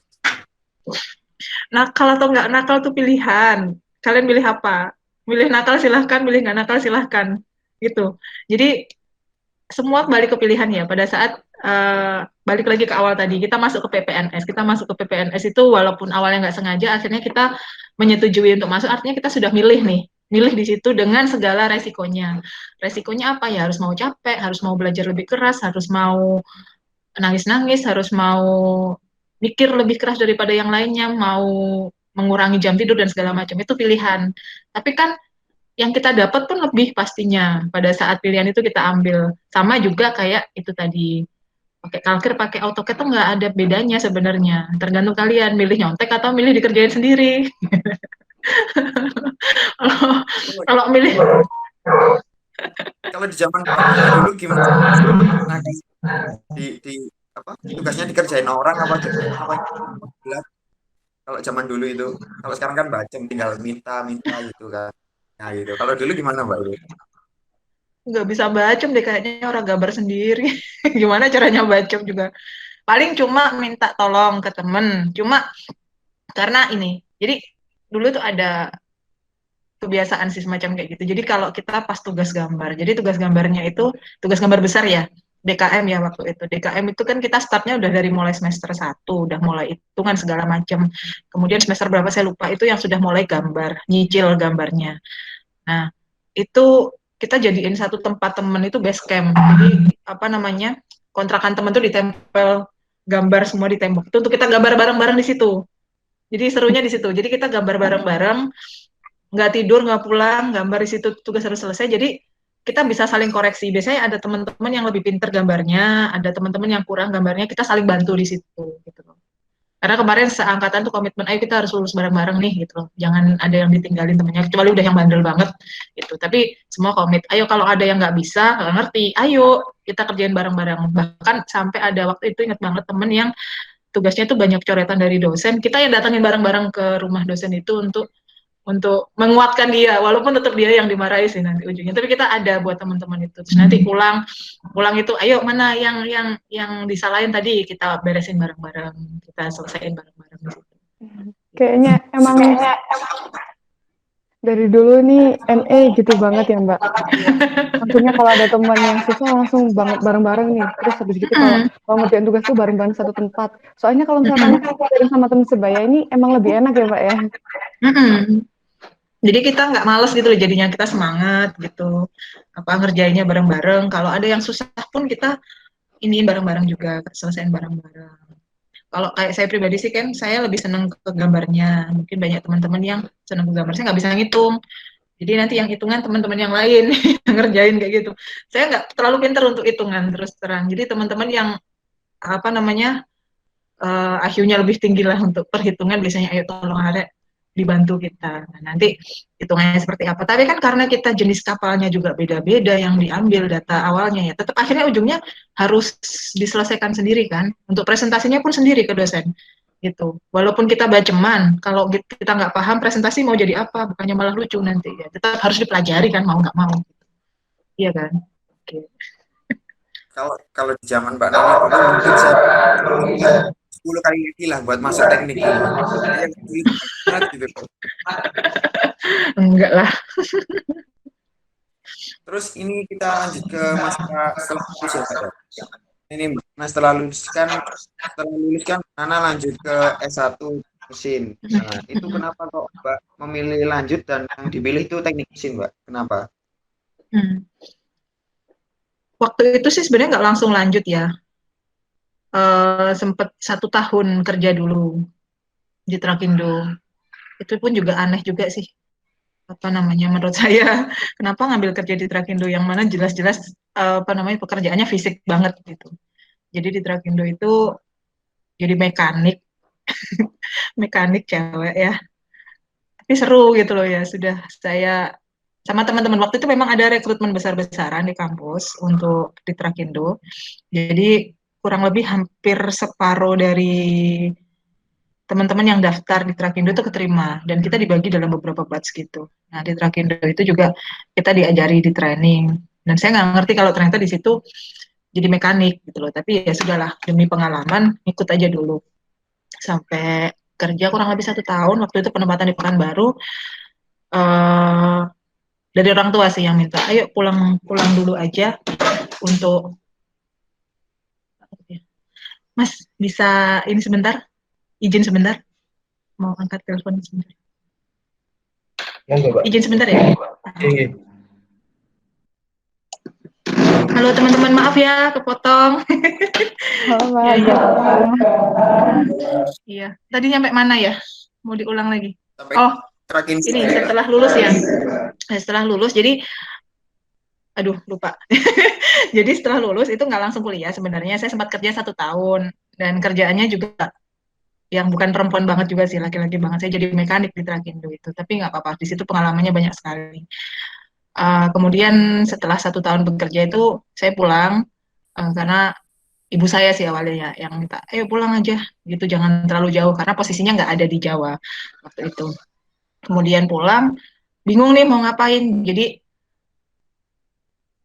[SPEAKER 3] Nakal atau nggak nakal tuh pilihan. Kalian pilih apa? Milih nakal silahkan, milih nggak nakal silahkan. Gitu. Jadi semua balik ke pilihan ya. Pada saat balik lagi ke awal tadi, kita masuk ke PPNS. Kita masuk ke PPNS itu walaupun awalnya nggak sengaja, akhirnya kita menyetujui untuk masuk. Artinya kita sudah milih nih. Milih di situ dengan segala resikonya. Resikonya apa ya? Harus mau capek, harus mau belajar lebih keras, harus mau nangis-nangis, harus mau mikir lebih keras daripada yang lainnya, mau mengurangi jam tidur dan segala macam. Itu pilihan. Tapi kan yang kita dapat pun lebih pastinya pada saat pilihan itu kita ambil. Sama juga kayak itu tadi, pakai kalkir, pakai AutoCAD tuh nggak ada bedanya sebenarnya. Tergantung kalian milih nyontek atau milih dikerjain sendiri. Kalau
[SPEAKER 2] Oh,
[SPEAKER 3] kalau milih
[SPEAKER 2] kalau di zaman Mbak Nana dulu gimana? Nah, di apa? Tugasnya dikerjain orang apa gimana? Apa gelar? Kalau zaman dulu itu, kalau sekarang kan bacem tinggal minta-minta gitu kan. Nah, gitu. Kalau dulu gimana, Mbak?
[SPEAKER 3] nggak bisa bacem deh kayaknya orang gambar sendiri. Gimana caranya bacem juga. Paling cuma minta tolong ke temen. Cuma karena ini, jadi dulu tuh ada kebiasaan sih semacam kayak gitu. Jadi kalau kita pas tugas gambar, jadi tugas gambarnya itu tugas gambar besar ya, DKM ya waktu itu. DKM itu kan kita startnya udah dari mulai semester 1, udah mulai hitungan segala macam. Kemudian semester berapa saya lupa itu yang sudah mulai gambar, nyicil gambarnya. Nah, itu kita jadiin satu tempat temen itu base camp. Jadi apa namanya? Kontrakan temen tuh ditempel gambar semua di tembok. Itu untuk kita gambar bareng-bareng di situ. Jadi serunya di situ. Jadi kita gambar bareng-bareng, nggak tidur, nggak pulang, gambar di situ tugas harus selesai. Jadi kita bisa saling koreksi. Biasanya ada teman-teman yang lebih pinter gambarnya, ada teman-teman yang kurang gambarnya, kita saling bantu di situ gitu loh. Karena kemarin seangkatan tuh komitmen, ayo kita harus lulus bareng-bareng nih gitu loh. Jangan ada yang ditinggalin temennya, kecuali udah yang bandel banget gitu. Tapi semua komit, ayo kalau ada yang nggak bisa, nggak ngerti, ayo kita kerjain bareng-bareng. Bahkan sampai ada waktu itu inget banget temen yang tugasnya tuh banyak coretan dari dosen, kita yang datangin bareng-bareng ke rumah dosen itu untuk menguatkan dia, walaupun tetap dia yang dimarahi sih nanti ujungnya. Tapi kita ada buat teman-teman itu. Terus nanti pulang, pulang itu, ayo mana yang disalahin tadi kita beresin bareng-bareng, kita selesaiin bareng-bareng.
[SPEAKER 1] Kayaknya emang dari dulu nih NA gitu banget ya Mbak. Maksudnya kalau ada teman yang susah langsung banget bareng-bareng nih. Terus habis gitu kalau
[SPEAKER 3] Mm-mm.
[SPEAKER 1] mau ngerjain tugas tuh bareng-bareng satu tempat. Soalnya kalau misalkan
[SPEAKER 3] Mm-mm.
[SPEAKER 1] bareng sama teman sebaya ini emang lebih enak ya Mbak ya.
[SPEAKER 3] Mm-mm. Jadi kita nggak males gitu loh, jadinya kita semangat gitu. Apa ngerjainnya bareng-bareng. Kalau ada yang susah pun kita iniin bareng-bareng juga, selesaiin bareng-bareng. Kalau kayak saya pribadi sih kan, saya lebih seneng ke gambarnya. Mungkin banyak teman-teman yang seneng ke gambar, saya nggak bisa ngitung. Jadi nanti yang hitungan teman-teman yang lain yang ngerjain kayak gitu. Saya nggak terlalu pinter untuk hitungan terus terang. Jadi teman-teman yang apa namanya IQ-nya lebih tinggi lah untuk perhitungan biasanya ayo tolong ada dibantu kita. Nah, nanti hitungannya seperti apa. Tapi kan karena kita jenis kapalnya juga beda-beda yang diambil data awalnya ya, tetap akhirnya ujungnya harus diselesaikan sendiri kan. Untuk presentasinya pun sendiri ke dosen gitu. Walaupun kita baceman, kalau kita nggak paham presentasi mau jadi apa, bukannya malah lucu nanti ya. Tetap harus dipelajari kan mau nggak mau. Iya kan? Oke.
[SPEAKER 2] Kalau kalau di zaman Mbak Nana dulu mungkin saya 10 kali lebih lah buat masuk teknik dulu. Saya dulu banget gitu.
[SPEAKER 3] Enggak lah.
[SPEAKER 2] Terus ini kita lanjut ke masa setelah lulus ya, Mbak, ya. Ini Mbak, nah setelah lulus kan Nana lanjut ke S1 mesin. Nah, itu kenapa kok Mbak memilih lanjut dan yang dipilih itu teknik mesin, Mbak? Kenapa?
[SPEAKER 3] Hmm. Waktu itu sih sebenarnya nggak langsung lanjut ya. Sempet 1 tahun kerja dulu di Trakindo. Itu pun juga aneh juga sih. Apa namanya menurut saya, kenapa ngambil kerja di Trakindo yang mana jelas-jelas apa namanya pekerjaannya fisik banget gitu. Jadi di Trakindo itu jadi mekanik, mekanik cewek ya. Tapi seru gitu loh ya. Sudah saya sama teman-teman waktu itu memang ada rekrutmen besar-besaran di kampus untuk di Trakindo. Jadi kurang lebih hampir separuh dari teman-teman yang daftar di Trakindo itu keterima dan kita dibagi dalam beberapa batch gitu. Nah di Trakindo itu juga kita diajari di training dan saya nggak ngerti kalau ternyata di situ jadi mekanik gitu loh. Tapi ya sudahlah demi pengalaman ikut aja dulu sampai kerja kurang lebih 1 tahun. Waktu itu penempatan di Pekanbaru eh, dari orang tua sih yang minta, ayo pulang pulang dulu aja untuk Mas bisa ini sebentar, izin sebentar, mau angkat telepon sebentar.
[SPEAKER 2] Monggo, Mbak.
[SPEAKER 3] Izin sebentar ya.
[SPEAKER 2] Iya.
[SPEAKER 3] Halo teman-teman, maaf ya kepotong.
[SPEAKER 1] Halo Mbak,
[SPEAKER 3] Ya,
[SPEAKER 1] agak
[SPEAKER 3] ya.
[SPEAKER 2] Iya.
[SPEAKER 3] Iya. Tadi nyampe mana ya? Mau diulang lagi.
[SPEAKER 2] Sampai
[SPEAKER 3] Oh,
[SPEAKER 2] terakhir
[SPEAKER 3] ini
[SPEAKER 2] ya.
[SPEAKER 3] setelah lulus ya. Setelah lulus, jadi aduh lupa. Jadi setelah lulus itu nggak langsung kuliah. Sebenarnya saya sempat kerja 1 tahun dan kerjaannya juga yang bukan perempuan banget juga sih, laki-laki banget. Saya jadi mekanik di Trakindo itu. Tapi nggak apa-apa. Di situ pengalamannya banyak sekali. Kemudian setelah 1 tahun bekerja itu saya pulang karena ibu saya sih awalnya ya yang minta, ayo pulang aja gitu, jangan terlalu jauh karena posisinya nggak ada di Jawa waktu itu. Kemudian pulang, bingung nih mau ngapain. Jadi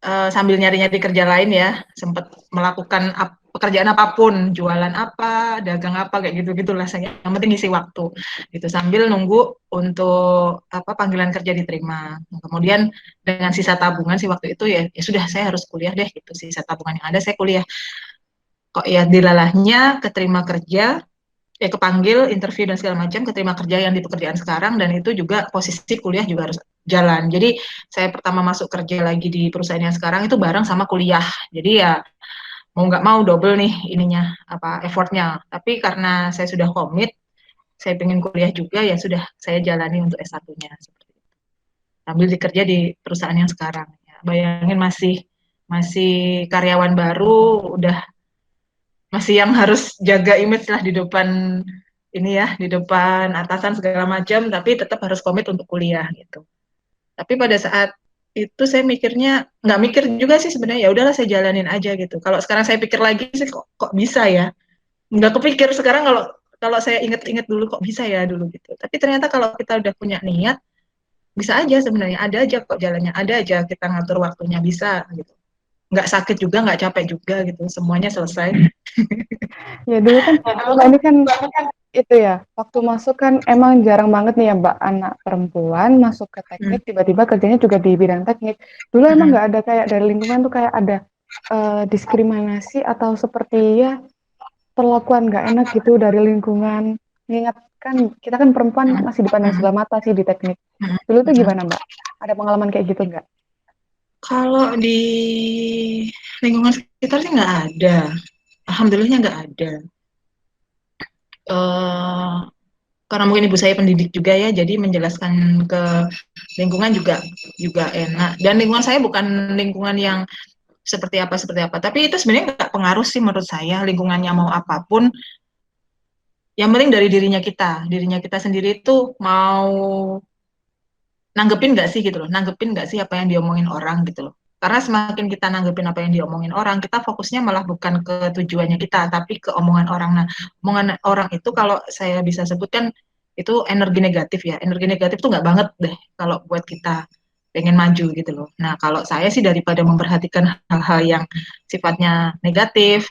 [SPEAKER 3] sambil nyari-nyari kerja lain ya, sempat melakukan pekerjaan apapun, jualan apa, dagang apa, kayak gitu-gitulah saya. Yang penting ngisi waktu gitu sambil nunggu untuk apa panggilan kerja diterima. Nah, kemudian dengan sisa tabungan sih waktu itu ya, ya sudah saya harus kuliah deh gitu. Sisa tabungan yang ada saya kuliah. Kok ya dilalahnya keterima kerja, kepanggil interview dan segala macam, keterima kerja yang di pekerjaan sekarang, dan itu juga posisi kuliah juga harus jalan. Jadi saya pertama masuk kerja lagi di perusahaan yang sekarang itu bareng sama kuliah. Jadi ya mau nggak mau double nih ininya apa effortnya. Tapi karena saya sudah komit, saya pengen kuliah juga ya sudah saya jalani untuk S1-nya seperti itu. Sambil dikerja di perusahaan yang sekarang. Ya, bayangin masih masih karyawan baru, udah masih yang harus jaga image lah di depan ini ya, di depan atasan segala macam, tapi tetap harus komit untuk kuliah gitu. Tapi pada saat itu saya mikirnya nggak mikir juga sih sebenarnya, ya udahlah saya jalanin aja gitu. Kalau sekarang saya pikir lagi sih kok bisa ya, nggak kepikir sekarang kalau kalau saya inget-inget dulu kok bisa ya dulu gitu. Tapi ternyata kalau kita udah punya niat bisa aja sebenarnya, ada aja kok jalannya, ada aja kita ngatur waktunya bisa gitu. Nggak sakit juga, nggak capek juga gitu, semuanya selesai.
[SPEAKER 1] Ya dulu kan Mbak ini kan itu ya, waktu masuk kan emang jarang banget nih ya Mbak anak perempuan masuk ke teknik, tiba-tiba kerjanya juga di bidang teknik. Dulu emang nggak ada kayak dari lingkungan tuh kayak ada diskriminasi atau seperti ya perlakuan nggak enak gitu dari lingkungan. Mengingat kan kita kan perempuan masih dipandang sebelah mata sih di teknik. Dulu tuh gimana Mbak? Ada pengalaman kayak gitu nggak?
[SPEAKER 3] Kalau di lingkungan sekitar sih nggak ada. Alhamdulillahnya nggak ada. Eh karena mungkin ibu saya pendidik juga ya, jadi menjelaskan ke lingkungan juga juga enak. Dan lingkungan saya bukan lingkungan yang seperti apa. Tapi itu sebenarnya nggak pengaruh sih menurut saya. Lingkungannya mau apapun, yang penting dari dirinya kita sendiri itu mau nanggepin nggak sih gitu loh, nanggepin nggak sih apa yang diomongin orang gitu loh. Karena semakin kita nanggepin apa yang diomongin orang, kita fokusnya malah bukan ke tujuannya kita, tapi ke omongan orang. Nah, omongan orang itu kalau saya bisa sebutkan itu energi negatif ya. Energi negatif tuh nggak banget deh kalau buat kita pengen maju gitu loh. Nah, kalau saya sih daripada memperhatikan hal-hal yang sifatnya negatif,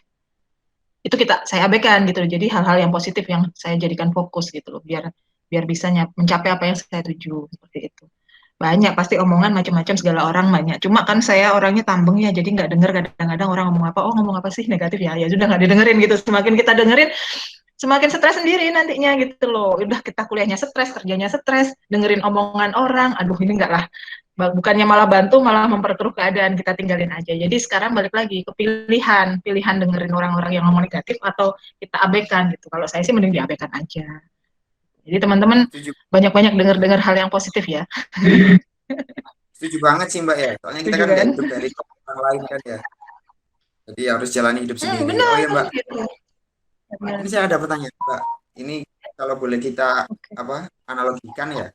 [SPEAKER 3] itu saya abaikan gitu loh. Jadi hal-hal yang positif yang saya jadikan fokus gitu loh, biar biar bisa mencapai apa yang saya tuju seperti itu. Banyak pasti omongan macam-macam segala orang banyak. Cuma kan saya orangnya tambeng ya, jadi nggak dengar kadang-kadang orang ngomong apa, oh ngomong apa sih negatif ya, ya sudah nggak didengerin gitu. Semakin kita dengerin, semakin stres sendiri nantinya gitu loh. Udah kita kuliahnya stres, kerjanya stres, dengerin omongan orang, aduh ini enggak lah. Bukannya malah bantu, malah memperkeruh keadaan, kita tinggalin aja. Jadi sekarang balik lagi ke pilihan dengerin orang-orang yang ngomong negatif atau kita abaikan gitu. Kalau saya sih mending diabaikan aja. Jadi teman-teman
[SPEAKER 2] Setuju,
[SPEAKER 3] banyak-banyak dengar-dengar hal yang positif ya.
[SPEAKER 2] setuju banget sih Mbak ya. Soalnya kita
[SPEAKER 3] Setuju
[SPEAKER 2] kan nggak
[SPEAKER 3] kan?
[SPEAKER 2] hidup dari orang lain kan ya. Jadi harus jalani hidup sendiri. Oh ya
[SPEAKER 3] Benar
[SPEAKER 2] Mbak,
[SPEAKER 3] gitu.
[SPEAKER 2] ini
[SPEAKER 3] Benar.
[SPEAKER 2] saya ada pertanyaan Mbak. Ini kalau boleh kita
[SPEAKER 3] Oke.
[SPEAKER 2] apa analogikan ya.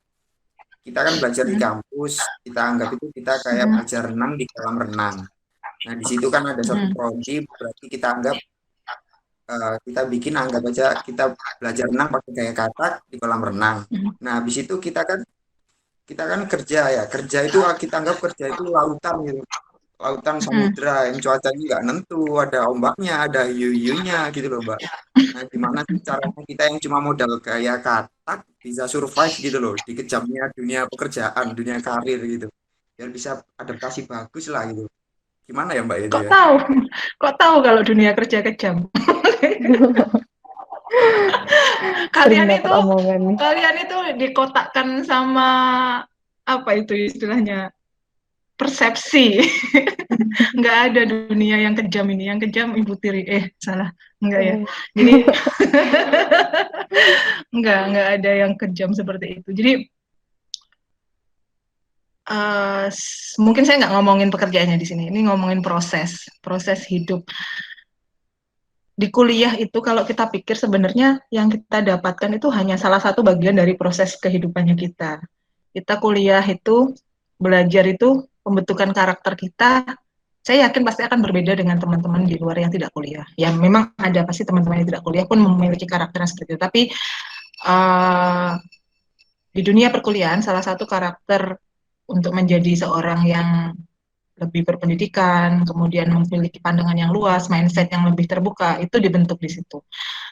[SPEAKER 2] Kita kan belajar di
[SPEAKER 3] Mm,
[SPEAKER 2] kampus, kita anggap itu kita kayak
[SPEAKER 3] mm,
[SPEAKER 2] belajar renang di kolam renang. Nah, di situ kan ada satu
[SPEAKER 3] mm,
[SPEAKER 2] prodi, berarti kita anggap kita bikin anggap aja kita belajar renang pakai gaya katak di kolam renang.
[SPEAKER 3] mm,
[SPEAKER 2] Nah, habis itu kita kan kerja ya. Kerja itu kita anggap kerja itu lautan gitu. Lautan
[SPEAKER 3] mm.
[SPEAKER 2] samudra yang cuacanya nggak nentu, ada ombaknya, ada hiu-hiunya gitu loh, Mbak. Nah, gimana sih caranya kita yang cuma modal gaya katak bisa survive gitu loh di kejamnya dunia pekerjaan, dunia karir gitu. Biar bisa adaptasi bagus lah gitu. Gimana ya, Mbak itu
[SPEAKER 3] Kok
[SPEAKER 2] ya?
[SPEAKER 3] tahu? Kok tahu kalau dunia kerja kejam?
[SPEAKER 1] Sering
[SPEAKER 3] Kalian
[SPEAKER 1] dapat
[SPEAKER 3] itu
[SPEAKER 1] omongan nih.
[SPEAKER 3] kalian itu dikotakkan sama apa itu istilahnya? Persepsi. Nggak ada dunia yang kejam ini. Yang kejam ibu tiri. Salah. Enggak ya. Jadi nggak ada yang kejam seperti itu. Jadi Mungkin saya nggak ngomongin pekerjaannya di sini. Ini ngomongin proses hidup. Di kuliah itu kalau kita pikir sebenarnya yang kita dapatkan itu hanya salah satu bagian dari proses kehidupannya kita. Kita kuliah itu, belajar itu, pembentukan karakter kita, saya yakin pasti akan berbeda dengan teman-teman di luar yang tidak kuliah. Ya memang ada pasti teman-teman yang tidak kuliah pun memiliki karakter yang seperti itu. Tapi uh, di dunia perkuliahan, salah satu karakter untuk menjadi seorang yang lebih berpendidikan, kemudian memiliki pandangan yang luas, mindset yang lebih terbuka, itu dibentuk di situ.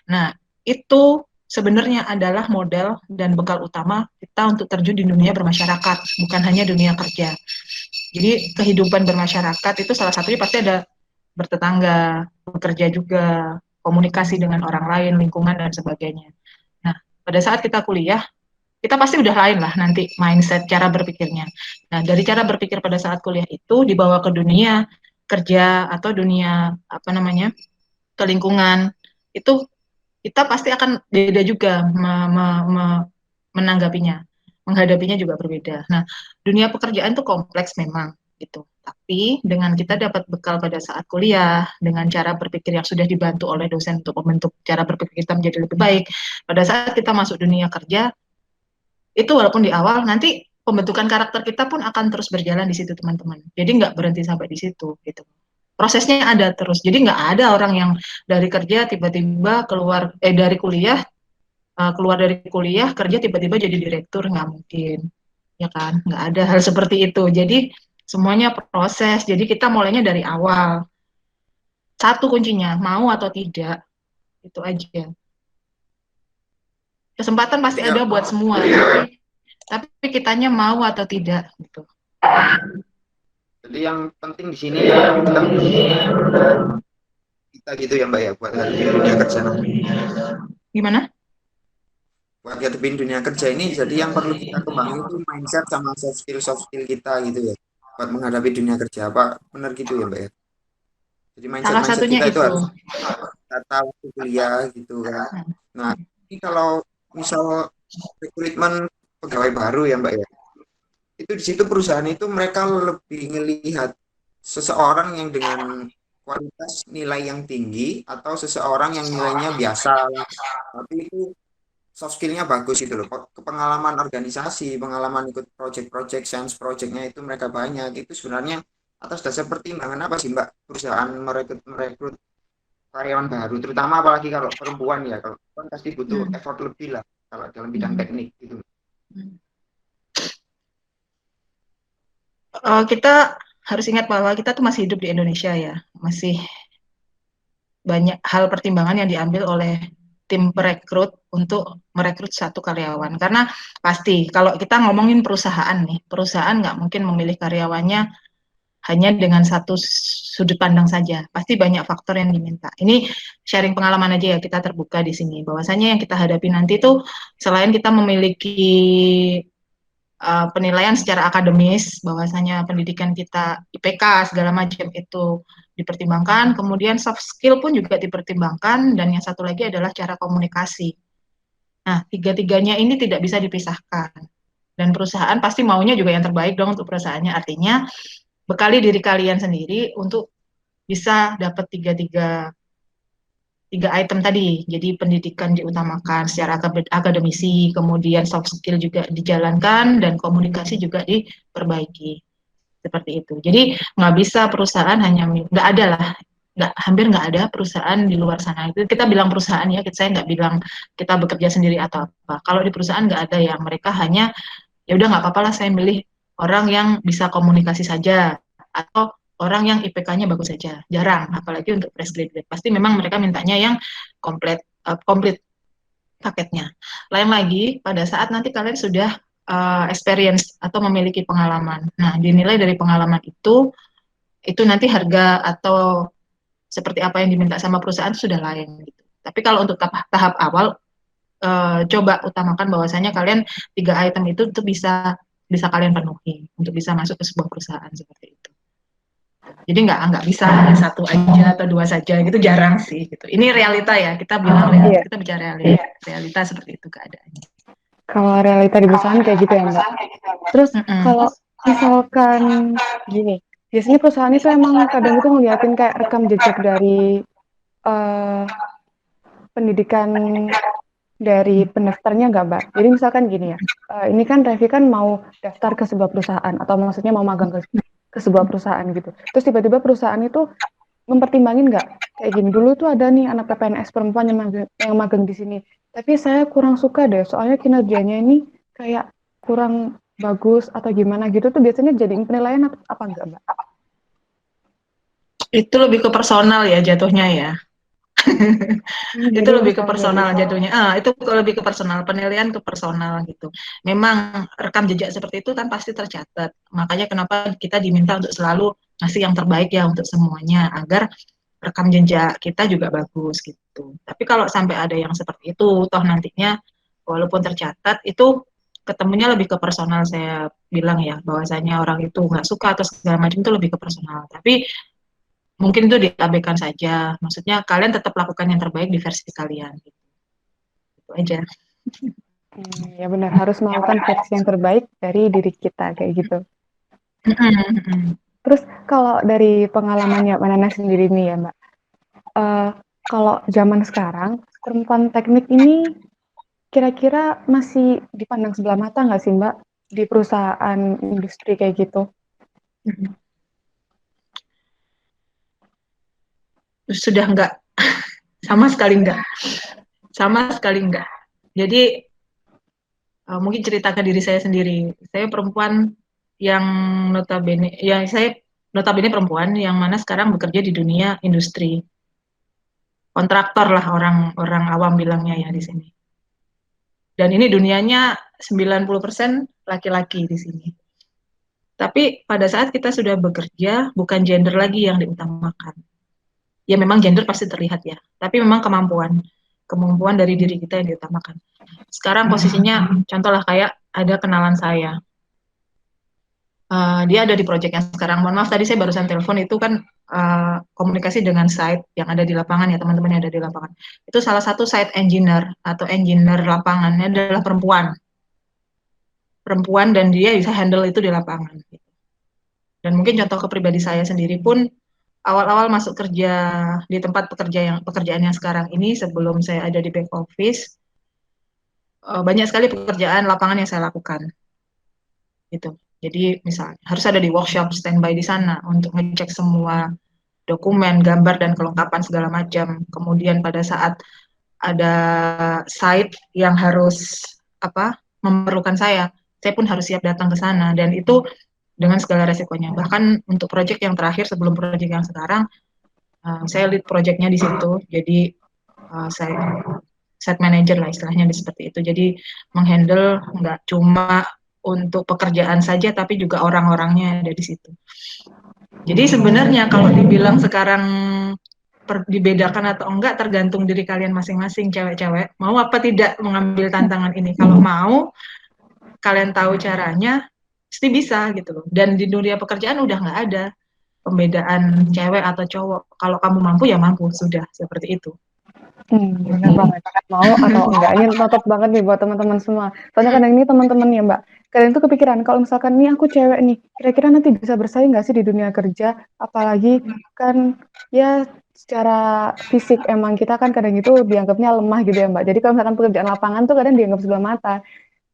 [SPEAKER 3] Nah, itu sebenarnya adalah modal dan bekal utama kita untuk terjun di dunia bermasyarakat, bukan hanya dunia kerja. Jadi kehidupan bermasyarakat itu salah satunya pasti ada bertetangga, bekerja juga, komunikasi dengan orang lain, lingkungan, dan sebagainya. Nah, pada saat kita kuliah, kita pasti udah lain lah nanti mindset cara berpikirnya. Nah, dari cara berpikir pada saat kuliah itu dibawa ke dunia kerja atau dunia apa namanya ke lingkungan itu kita pasti akan beda juga menanggapinya, menghadapinya juga berbeda. Nah, dunia pekerjaan itu kompleks memang gitu. Tapi dengan kita dapat bekal pada saat kuliah, dengan cara berpikir yang sudah dibantu oleh dosen untuk membentuk cara berpikir kita menjadi lebih baik, pada saat kita masuk dunia kerja, itu walaupun di awal nanti pembentukan karakter kita pun akan terus berjalan di situ teman-teman. Jadi nggak berhenti sampai di situ gitu. Prosesnya ada terus. Jadi nggak ada orang yang dari kerja tiba-tiba keluar dari kuliah keluar dari kuliah kerja tiba-tiba jadi direktur, nggak mungkin, ya kan? Nggak ada hal seperti itu. Jadi semuanya proses. Jadi kita mulainya dari awal. Satu kuncinya mau atau tidak itu aja. Kesempatan pasti
[SPEAKER 2] Iya,
[SPEAKER 3] ada buat semua, tapi kitanya mau atau tidak gitu.
[SPEAKER 2] jadi yang penting di sini ya kita gitu ya Mbak ya buat ngadepin dunia kerja nanti.
[SPEAKER 3] Gimana?
[SPEAKER 2] Buat ngadepin dunia kerja ini, jadi yang perlu kita kembangin itu mindset sama soft skill kita gitu ya. Buat menghadapi dunia kerja, apa benar gitu ya Mbak ya? Jadi
[SPEAKER 3] Salah
[SPEAKER 2] mindset
[SPEAKER 3] satunya
[SPEAKER 2] kita itu
[SPEAKER 3] itu.
[SPEAKER 2] harus tata waktu kuliah gitu kan. Nah, ini kalau misal rekrutmen pegawai baru ya Mbak ya, itu di situ perusahaan itu mereka lebih ngelihat seseorang yang dengan kualitas nilai yang tinggi atau seseorang yang nilainya biasa, tapi itu soft skillnya bagus gitu loh. Pengalaman organisasi, pengalaman ikut project-project, science projectnya itu mereka banyak. Itu sebenarnya atas dasar pertimbangan apa sih Mbak perusahaan merekrut karyawan baru, terutama apalagi kalau perempuan ya, kalau perempuan pasti butuh effort lebih lah kalau dalam bidang teknik gitu.
[SPEAKER 3] Kita harus ingat bahwa kita tuh masih hidup di Indonesia ya, masih banyak hal pertimbangan yang diambil oleh tim perekrut untuk merekrut satu karyawan. Karena pasti kalau kita ngomongin perusahaan nih, perusahaan nggak mungkin memilih karyawannya hanya dengan satu sudut pandang saja. Pasti banyak faktor yang diminta. Ini sharing pengalaman aja ya, kita terbuka di sini. Bahwasanya yang kita hadapi nanti tuh selain kita memiliki penilaian secara akademis, bahwasanya pendidikan kita IPK segala macam itu dipertimbangkan, kemudian soft skill pun juga dipertimbangkan, dan yang satu lagi adalah cara komunikasi. Nah, tiga-tiganya ini tidak bisa dipisahkan. Dan perusahaan pasti maunya juga yang terbaik dong untuk perusahaannya. Artinya, bekali diri kalian sendiri untuk bisa dapat tiga item tadi. Jadi pendidikan diutamakan secara akademisi, kemudian soft skill juga dijalankan, dan komunikasi juga diperbaiki. Seperti itu. Jadi nggak bisa perusahaan hanya, nggak ada lah, hampir nggak ada perusahaan di luar sana. Itu kita bilang perusahaan ya, saya nggak bilang kita bekerja sendiri atau apa. Kalau di perusahaan nggak ada yang mereka hanya, ya udah nggak apa-apa lah saya milih orang yang bisa komunikasi saja, atau orang yang IPK-nya bagus saja. Jarang, apalagi untuk fresh graduate. Pasti memang mereka mintanya yang komplit paketnya. Lain lagi, pada saat nanti kalian sudah experience atau memiliki pengalaman. Nah, dinilai dari pengalaman itu nanti harga atau seperti apa yang diminta sama perusahaan sudah lain. Gitu. Tapi kalau untuk tahap awal, coba utamakan bahwasanya kalian 3 item itu tuh bisa kalian penuhi untuk bisa masuk ke sebuah perusahaan seperti itu. Jadi nggak bisa hanya satu aja atau dua saja, gitu jarang sih. Gitu. Ini realita ya, kita bilang realita, kita bicara realita seperti itu keadaannya.
[SPEAKER 1] Kalau realita di perusahaan kayak gitu ya Mbak. Terus kalau misalkan gini, biasanya perusahaan itu emang kadang itu ngeliatin kayak rekam jejak dari eh, pendidikan dari pendaftarnya nggak, Mbak? Jadi misalkan gini ya, ini kan Revi kan mau daftar ke sebuah perusahaan atau maksudnya mau magang ke sebuah perusahaan gitu. Terus tiba-tiba perusahaan itu mempertimbangin nggak kayak gini, dulu tuh ada nih anak PPNS perempuan yang magang di sini, tapi saya kurang suka deh soalnya kinerjanya ini kayak kurang bagus atau gimana gitu, tuh biasanya jadi penilaian apa enggak, Mbak?
[SPEAKER 3] Itu lebih ke personal ya jatuhnya ya. Itu
[SPEAKER 1] Jadi
[SPEAKER 3] lebih ke
[SPEAKER 1] personal berarti.
[SPEAKER 3] personal jatuhnya. Itu lebih ke personal, penilaian ke personal gitu. Memang rekam jejak seperti itu kan pasti tercatat. Makanya kenapa kita diminta untuk selalu ngasih yang terbaik ya untuk semuanya agar rekam jejak kita juga bagus gitu. Tapi kalau sampai ada yang seperti itu, toh nantinya walaupun tercatat itu ketemunya lebih ke personal, saya bilang ya bahwasanya orang itu nggak suka atau segala macam itu lebih ke personal. Tapi mungkin itu diabaikan saja. Maksudnya kalian tetap lakukan yang terbaik di versi kalian. Gitu. Itu aja.
[SPEAKER 1] Ya benar, harus melakukan versi yang terbaik dari diri kita kayak gitu. Terus kalau dari pengalamannya Mbak Nana sendiri nih ya, Mbak, eh, kalau zaman sekarang perempuan teknik ini kira-kira masih dipandang sebelah mata nggak sih, Mbak, di perusahaan industri kayak gitu?
[SPEAKER 3] Sudah enggak, sama sekali enggak. Sama sekali enggak. Jadi mungkin cerita ke diri saya sendiri. Saya perempuan yang notabene, ya saya notabene perempuan yang mana sekarang bekerja di dunia industri. Kontraktor lah orang awam bilangnya ya di sini. Dan ini dunianya 90% laki-laki di sini. Tapi pada saat kita sudah bekerja, bukan gender lagi yang diutamakan. Ya memang gender pasti terlihat ya, tapi memang kemampuan dari diri kita yang diutamakan. Sekarang posisinya, contohlah kayak ada kenalan saya, dia ada di proyek yang sekarang. Mohon maaf tadi saya barusan telepon itu kan komunikasi dengan site yang ada di lapangan ya, teman-teman yang ada di lapangan. Itu salah satu site engineer atau engineer lapangannya adalah perempuan dan dia bisa handle itu di lapangan. Dan mungkin contoh ke pribadi saya sendiri pun awal-awal masuk kerja di tempat pekerjaan yang sekarang ini sebelum saya ada di back office, banyak sekali pekerjaan lapangan yang saya lakukan gitu. Jadi misalnya harus ada di workshop, standby di sana untuk ngecek semua dokumen, gambar dan kelengkapan segala macam. Kemudian pada saat ada site yang harus memerlukan saya pun harus siap datang ke sana dan itu dengan segala resikonya. Bahkan untuk proyek yang terakhir sebelum proyek yang sekarang, saya lead proyeknya di situ. Jadi saya site manager lah istilahnya seperti itu. Jadi menghandle nggak cuma untuk pekerjaan saja, tapi juga orang-orangnya ada di situ. Jadi sebenarnya kalau dibilang sekarang dibedakan atau enggak tergantung diri kalian masing-masing cewek-cewek mau apa tidak mengambil tantangan ini. Kalau mau kalian tahu caranya pasti bisa gitu loh. Dan di dunia pekerjaan udah nggak ada pembedaan cewek atau cowok. Kalau kamu mampu ya mampu, sudah seperti itu.
[SPEAKER 1] Benar banget. Mau atau enggak, ini notot banget nih buat teman-teman semua. Soalnya kadang ini teman-teman ya Mbak, kalian tuh kepikiran kalau misalkan nih aku cewek nih, kira-kira nanti bisa bersaing nggak sih di dunia kerja? Apalagi kan ya secara fisik emang kita kan kadang itu dianggapnya lemah gitu ya Mbak. Jadi kalau misalkan pekerjaan lapangan tuh kadang dianggap sebelah mata.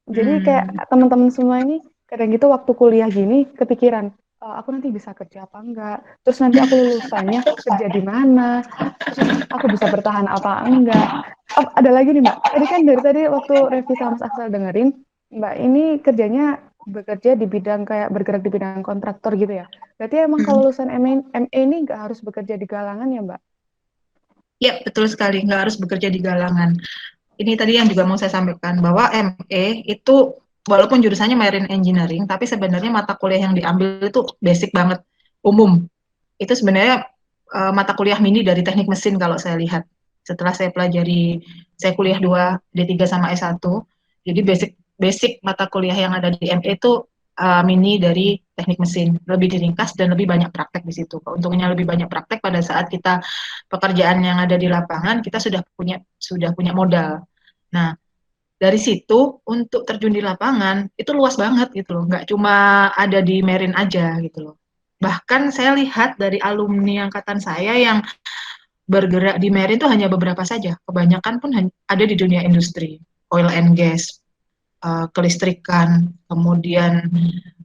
[SPEAKER 1] Jadi kayak teman-teman semua ini kadang gitu waktu kuliah gini kepikiran, aku nanti bisa kerja apa enggak? Terus nanti aku lulusannya kerja di mana? Terus aku bisa bertahan apa enggak? Ada lagi nih Mbak, tadi kan dari tadi waktu Revi sama Mas Aksel dengerin, Mbak ini kerjanya bekerja di bidang kayak bergerak di bidang kontraktor gitu ya. Berarti emang kalau lulusan MA ini nggak harus bekerja di galangan ya Mbak?
[SPEAKER 3] Ya, betul sekali. Nggak harus bekerja di galangan. Ini tadi yang juga mau saya sampaikan, bahwa MA itu walaupun jurusannya Marine Engineering, tapi sebenarnya mata kuliah yang diambil itu basic banget, umum. Itu sebenarnya mata kuliah mini dari teknik mesin kalau saya lihat. Setelah saya pelajari, saya kuliah 2, D3 sama S1, jadi basic basic mata kuliah yang ada di MA itu mini dari teknik mesin, lebih diringkas dan lebih banyak praktek di situ. Keuntungannya lebih banyak praktek pada saat kita pekerjaan yang ada di lapangan, kita sudah punya modal. Nah, dari situ untuk terjun di lapangan itu luas banget gitu loh, nggak cuma ada di Merin aja gitu loh. Bahkan saya lihat dari alumni angkatan saya yang bergerak di Merin itu hanya beberapa saja, kebanyakan pun ada di dunia industri, oil and gas, kelistrikan, kemudian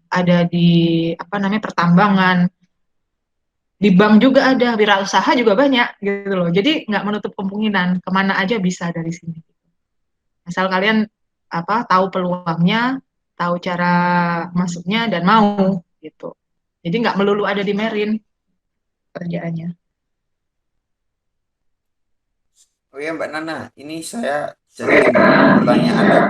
[SPEAKER 3] ada di apa namanya pertambangan, di bank juga ada, wirausaha juga banyak gitu loh. Jadi nggak menutup kemungkinan kemana aja bisa dari sini. Asal kalian apa tahu peluangnya, tahu cara masuknya dan mau gitu. Jadi nggak melulu ada di Merin kerjaannya.
[SPEAKER 2] Oh ya Mbak Nana, ini saya jadi timbul pertanyaan ya.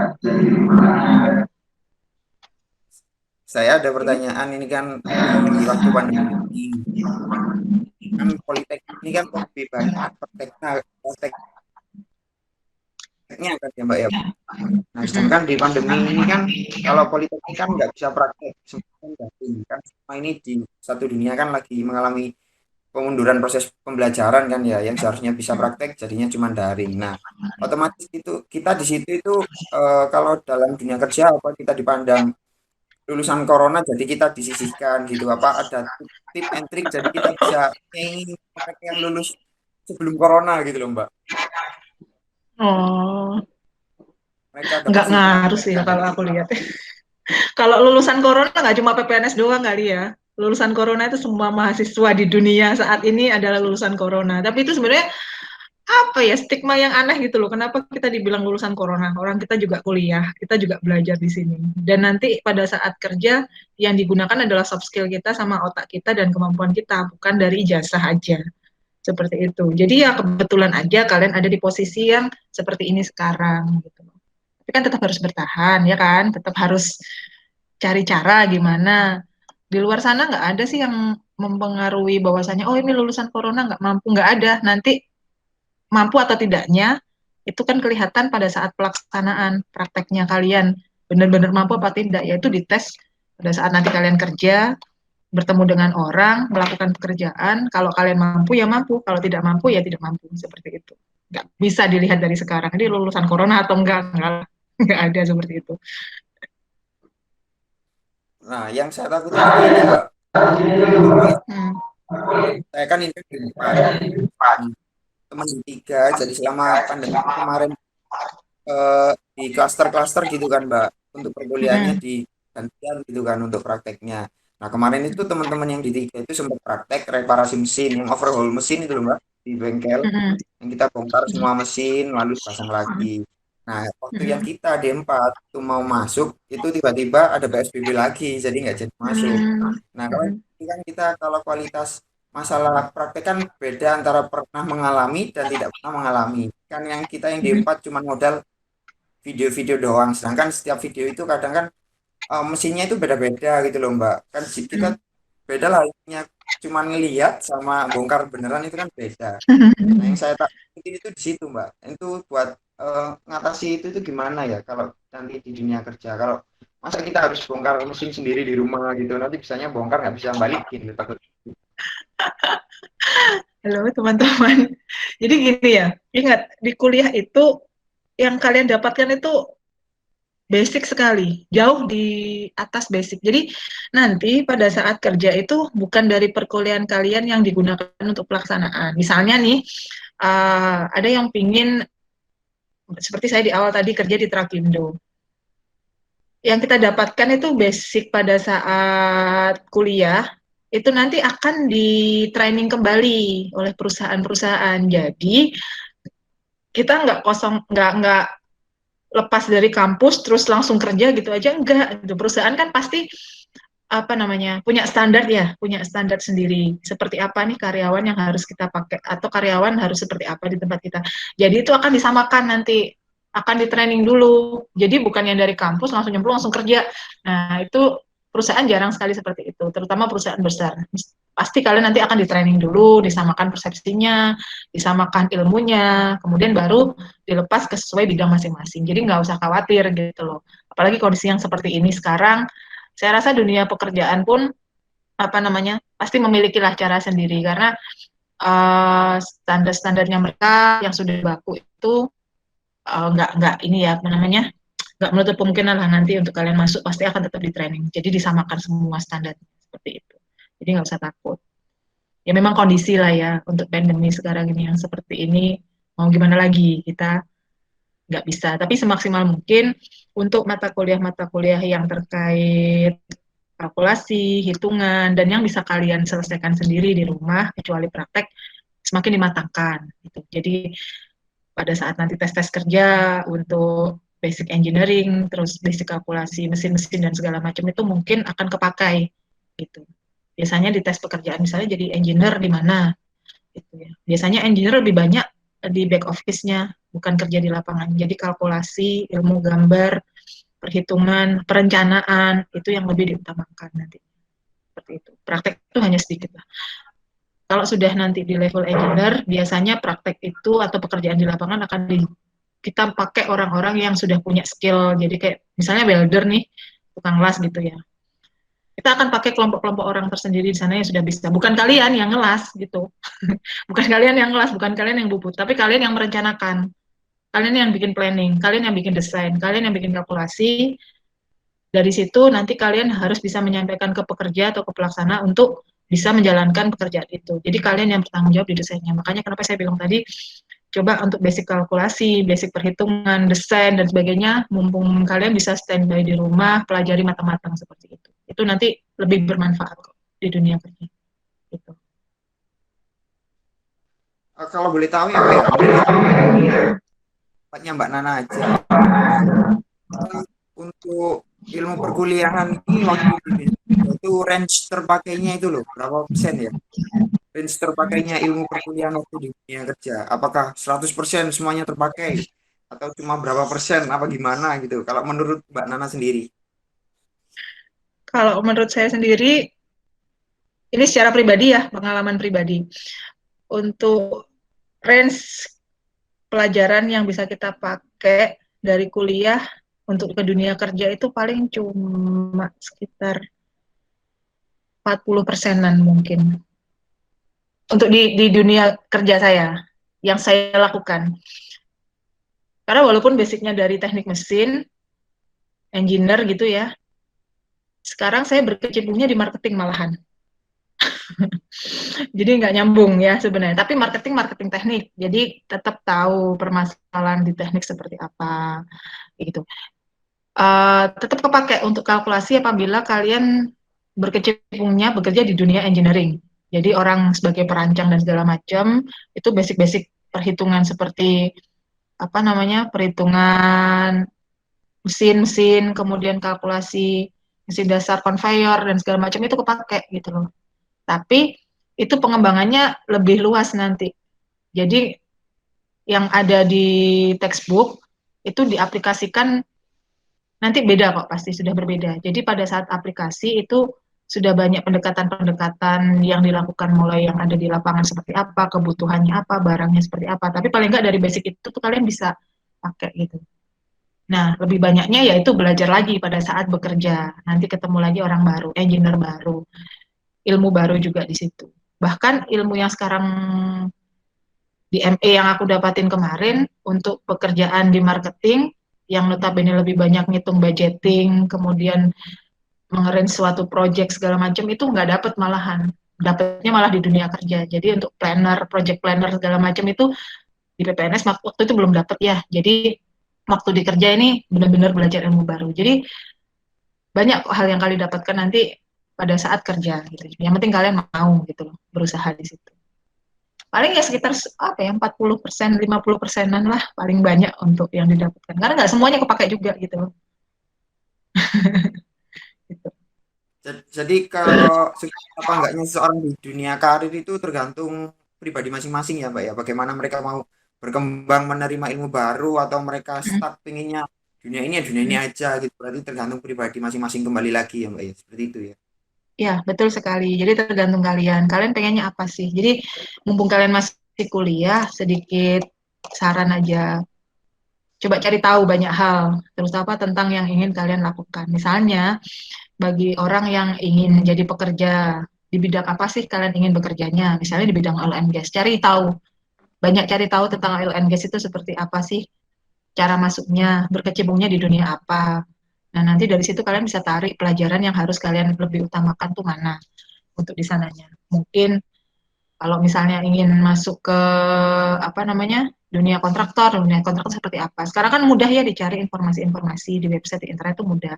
[SPEAKER 2] Saya ada pertanyaan ini kan di waktu pandemi ini kan politeknik ini kan lebih banyak prakteknya kan ya Mbak ya. Nah, sedangkan di pandemi ini kan kalau politeknik kan nggak bisa praktek, semua kan daring kan. Selama ini di satu dunia kan lagi mengalami pemunduran proses pembelajaran kan ya, yang seharusnya bisa praktek jadinya cuma daring. Nah, otomatis itu kita di situ itu kalau dalam dunia kerja apa kita dipandang lulusan corona jadi kita disisihkan gitu apa ada tip and trick jadi kita bisa ingin mereka yang lulus sebelum corona gitu loh Mbak.
[SPEAKER 3] Oh,
[SPEAKER 2] Mereka dapat
[SPEAKER 3] nggak
[SPEAKER 2] feedback
[SPEAKER 3] ngaruh sih
[SPEAKER 2] mereka
[SPEAKER 3] ya kalau
[SPEAKER 2] dapat
[SPEAKER 3] aku lihat. Kalau lulusan corona nggak cuma PPNS doang kali ya. Lulusan corona itu semua mahasiswa di dunia saat ini adalah lulusan corona. Tapi itu sebenarnya apa ya stigma yang aneh gitu loh. Kenapa kita dibilang lulusan corona? Orang kita juga kuliah, kita juga belajar di sini. Dan nanti pada saat kerja yang digunakan adalah soft skill kita sama otak kita dan kemampuan kita, bukan dari ijazah aja. Seperti itu. Jadi ya kebetulan aja kalian ada di posisi yang seperti ini sekarang gitu. Tapi kan tetap harus bertahan ya kan, tetap harus cari cara gimana. Di luar sana nggak ada sih yang mempengaruhi bahwasanya oh ini lulusan corona nggak mampu, nggak ada. Nanti mampu atau tidaknya itu kan kelihatan pada saat pelaksanaan prakteknya kalian benar-benar mampu apa tidak, yaitu dites pada saat nanti kalian kerja, bertemu dengan orang, melakukan pekerjaan. Kalau kalian mampu ya mampu, kalau tidak mampu ya tidak mampu, seperti itu. Nggak bisa dilihat dari sekarang ini lulusan corona atau enggak, nggak ada seperti itu.
[SPEAKER 2] nah yang saya takutin itu ini Mbak. Jadi
[SPEAKER 3] Hmm.
[SPEAKER 2] saya kan ini di empat teman di tiga jadi selama pandemi itu kemarin di klaster-klaster gitu kan Mbak untuk perkuliahannya
[SPEAKER 3] Hmm.
[SPEAKER 2] di gantian gitu kan untuk prakteknya. Nah kemarin itu teman-teman yang di tiga itu sempat praktek reparasi mesin yang overhaul mesin itu loh Mbak di bengkel
[SPEAKER 3] Hmm.
[SPEAKER 2] yang kita bongkar semua mesin lalu pasang lagi. Nah waktu yang
[SPEAKER 3] Hmm.
[SPEAKER 2] kita di empat itu mau masuk itu tiba-tiba ada PSBB lagi jadi nggak jadi masuk.
[SPEAKER 3] Hmm.
[SPEAKER 2] Nah kalau
[SPEAKER 3] Hmm.
[SPEAKER 2] ini kan kita kalau kualitas masalah praktek kan beda antara pernah mengalami dan tidak pernah mengalami. Kan yang kita yang di
[SPEAKER 3] Hmm.
[SPEAKER 2] empat cuma modal video-video doang. Sedangkan setiap video itu kadang kan mesinnya itu beda-beda gitu loh Mbak. Kan kita beda lah ininya cuma ngelihat sama bongkar beneran itu kan beda. Nah yang saya tak mungkin itu di situ Mbak. Itu buat ngatasi itu gimana ya kalau nanti di dunia kerja. Kalau masa kita harus bongkar mesin sendiri di rumah gitu. Nanti bisanya bongkar nggak bisa balikin gitu, takut.
[SPEAKER 3] Halo teman-teman. Jadi gini ya, ingat di kuliah itu yang kalian dapatkan itu basic sekali, jauh di atas basic. Jadi nanti pada saat kerja itu bukan dari perkuliahan kalian yang digunakan untuk pelaksanaan. Misalnya nih, ada yang pingin seperti saya di awal tadi kerja di Trakindo. Yang kita dapatkan itu basic pada saat kuliah itu nanti akan di training kembali oleh perusahaan-perusahaan. Jadi kita nggak kosong, nggak lepas dari kampus terus langsung kerja gitu aja enggak. Gitu. Perusahaan kan pasti apa namanya punya standar ya, punya standar sendiri. Seperti apa nih karyawan yang harus kita pakai atau karyawan harus seperti apa di tempat kita. Jadi itu akan disamakan nanti, akan di training dulu. Jadi bukan yang dari kampus langsung nyemplung langsung kerja. Nah itu perusahaan jarang sekali seperti itu, terutama perusahaan besar. Pasti kalian nanti akan di training dulu, disamakan persepsinya, disamakan ilmunya, kemudian baru dilepas ke sesuai bidang masing-masing. Jadi nggak usah khawatir gitu loh. Apalagi kondisi yang seperti ini sekarang, saya rasa dunia pekerjaan pun apa namanya pasti memiliki lah cara sendiri karena standar-standarnya mereka yang sudah baku itu nggak ini ya apa namanya nggak menutup kemungkinan lah nanti untuk kalian masuk pasti akan tetap di training. Jadi disamakan semua standar seperti itu. Jadi nggak usah takut. Ya memang kondisi lah ya untuk pandemi sekarang ini yang seperti ini, mau gimana lagi, kita nggak bisa. Tapi semaksimal mungkin untuk mata kuliah yang terkait kalkulasi, hitungan, dan yang bisa kalian selesaikan sendiri di rumah, kecuali praktek, semakin dimatangkan. Gitu. Jadi pada saat nanti tes-tes kerja untuk basic engineering, terus basic kalkulasi, mesin-mesin, dan segala macam itu mungkin akan kepakai. Gitu. Biasanya di tes pekerjaan, misalnya jadi engineer di mana, gitu ya. Biasanya engineer lebih banyak di back office-nya, bukan kerja di lapangan. Jadi kalkulasi, ilmu gambar, perhitungan, perencanaan, itu yang lebih diutamakan nanti. Seperti itu. Praktek itu hanya sedikit lah. Kalau sudah nanti di level engineer, biasanya praktek itu atau pekerjaan di lapangan akan kita pakai orang-orang yang sudah punya skill. Jadi kayak misalnya welder nih, tukang las gitu ya. Kita akan pakai kelompok-kelompok orang tersendiri di sana yang sudah bisa. Bukan kalian yang ngelas gitu. Bukan kalian yang ngelas, bukan kalian yang bubut, tapi kalian yang merencanakan. Kalian yang bikin planning, kalian yang bikin desain, kalian yang bikin kalkulasi. Dari situ nanti kalian harus bisa menyampaikan ke pekerja atau ke pelaksana untuk bisa menjalankan pekerjaan itu. Jadi kalian yang bertanggung jawab di desainnya. Makanya kenapa saya bilang tadi, coba untuk basic kalkulasi, basic perhitungan, desain, dan sebagainya, mumpung kalian bisa standby di rumah, pelajari matang-matang seperti itu. Itu nanti lebih bermanfaat kok di dunia kerja. Gitu.
[SPEAKER 2] Kalau boleh tahu ya Mbak ya, tempatnya Mbak Nana aja. Untuk ilmu perkuliahan ini waktu itu range terpakainya itu loh, berapa persen ya? Range terpakainya ilmu perkuliahan waktu di dunia kerja. Apakah 100% semuanya terpakai? Atau cuma berapa persen? Apa gimana gitu? Kalau menurut Mbak Nana sendiri.
[SPEAKER 3] Kalau menurut saya sendiri, ini secara pribadi ya, pengalaman pribadi. Untuk range pelajaran yang bisa kita pakai dari kuliah untuk ke dunia kerja itu paling cuma sekitar 40%-an mungkin. Untuk di dunia kerja saya, yang saya lakukan. Karena walaupun basicnya dari teknik mesin, engineer gitu ya, sekarang saya berkecimpungnya di marketing malahan. Jadi nggak nyambung ya sebenarnya. Tapi marketing teknik. Jadi tetap tahu permasalahan di teknik seperti apa, gitu. Tetap kepake untuk kalkulasi apabila kalian berkecimpungnya bekerja di dunia engineering. Jadi orang sebagai perancang dan segala macam itu basic-basic perhitungan seperti apa namanya perhitungan mesin-mesin, kemudian kalkulasi mesin dasar conveyor dan segala macam itu kepake gitu loh. Tapi itu pengembangannya lebih luas nanti. Jadi yang ada di textbook itu diaplikasikan nanti beda kok, pasti sudah berbeda. Jadi pada saat aplikasi itu sudah banyak pendekatan-pendekatan yang dilakukan mulai yang ada di lapangan seperti apa, kebutuhannya apa, barangnya seperti apa. Tapi paling nggak dari basic itu tuh kalian bisa pakai gitu. Nah, lebih banyaknya yaitu belajar lagi pada saat bekerja. Nanti ketemu lagi orang baru, engineer baru, ilmu baru juga di situ. Bahkan ilmu yang sekarang di MA yang aku dapatin kemarin untuk pekerjaan di marketing, yang notabene lebih banyak ngitung budgeting, kemudian mengerin suatu project segala macam itu nggak dapet malahan. Dapetnya malah di dunia kerja. Jadi untuk planner, project planner segala macam itu di PPNS waktu itu belum dapet ya. Jadi waktu di kerja ini benar-benar belajar ilmu baru. Jadi banyak hal yang kalian dapatkan nanti pada saat kerja gitu. Yang penting kalian mau gitu loh, berusaha di situ. Paling ya sekitar apa ya 40%, 50%-an lah paling banyak untuk yang didapatkan. Karena nggak semuanya kepakai juga gitu loh. Gitu.
[SPEAKER 2] Jadi kalau apa enggaknya seseorang di dunia karir itu tergantung pribadi masing-masing ya Mbak ya. Bagaimana mereka mau berkembang menerima ilmu baru atau mereka stuck pinginnya dunia ini ya dunia ini aja gitu. Berarti tergantung pribadi masing-masing kembali lagi ya Mbak ya. Seperti itu ya.
[SPEAKER 3] Ya, betul sekali. Jadi tergantung kalian. Kalian pengennya apa sih? Jadi mumpung kalian masih kuliah, sedikit saran aja. Coba cari tahu banyak hal, terutama tentang yang ingin kalian lakukan. Misalnya, bagi orang yang ingin jadi pekerja, di bidang apa sih kalian ingin bekerjanya? Misalnya di bidang oil and gas, cari tahu. Banyak cari tahu tentang oil and gas itu seperti apa sih? cara masuknya, berkecimpungnya di dunia apa. Nah, nanti dari situ kalian bisa tarik pelajaran yang harus kalian lebih utamakan tuh mana untuk di sananya. Mungkin kalau misalnya ingin masuk ke apa namanya dunia kontraktor seperti apa. Sekarang kan mudah ya dicari informasi-informasi di website di internet itu mudah.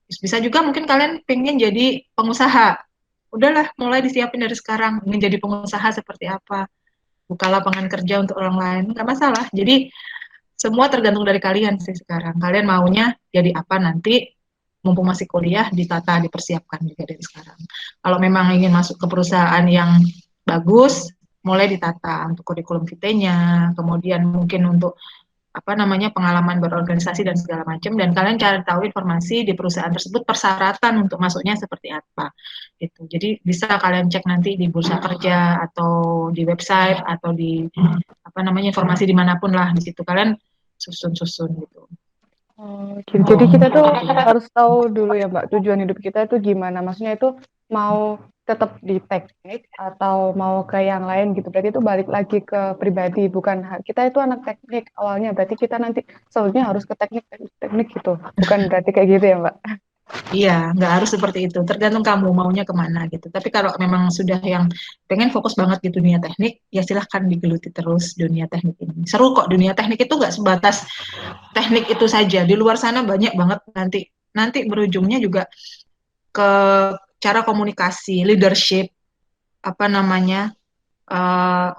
[SPEAKER 3] Terus bisa juga mungkin kalian pengen jadi pengusaha. Udahlah, mulai disiapin dari sekarang. Ingin jadi pengusaha seperti apa. Buka lapangan kerja untuk orang lain, nggak masalah. Jadi semua tergantung dari kalian sih sekarang. Kalian maunya jadi apa nanti, mumpung masih kuliah, ditata, dipersiapkan juga dari sekarang. Kalau memang ingin masuk ke perusahaan yang bagus, mulai ditata untuk kurikulum vitae-nya, kemudian mungkin untuk apa namanya pengalaman berorganisasi dan segala macam, dan kalian cari tahu informasi di perusahaan tersebut persyaratan untuk masuknya seperti apa gitu. Jadi bisa kalian cek nanti di bursa kerja atau di website atau di apa namanya informasi dimanapun lah, di situ kalian susun gitu.
[SPEAKER 1] Oh, gitu. Jadi kita tuh harus tahu dulu ya Mbak, tujuan hidup kita itu gimana. Maksudnya itu mau tetap di teknik atau mau ke yang lain gitu. Berarti itu balik lagi ke pribadi, bukan kita itu anak teknik awalnya. Berarti kita nanti selanjutnya harus ke teknik gitu. Bukan berarti kayak gitu ya Mbak.
[SPEAKER 3] Iya, nggak harus seperti itu. Tergantung kamu maunya kemana gitu. Tapi kalau memang sudah yang pengen fokus banget di dunia teknik, ya silahkan digeluti terus dunia teknik ini. Seru kok, dunia teknik itu nggak sebatas teknik itu saja. Di luar sana banyak banget nanti berujungnya juga ke cara komunikasi, leadership, apa namanya,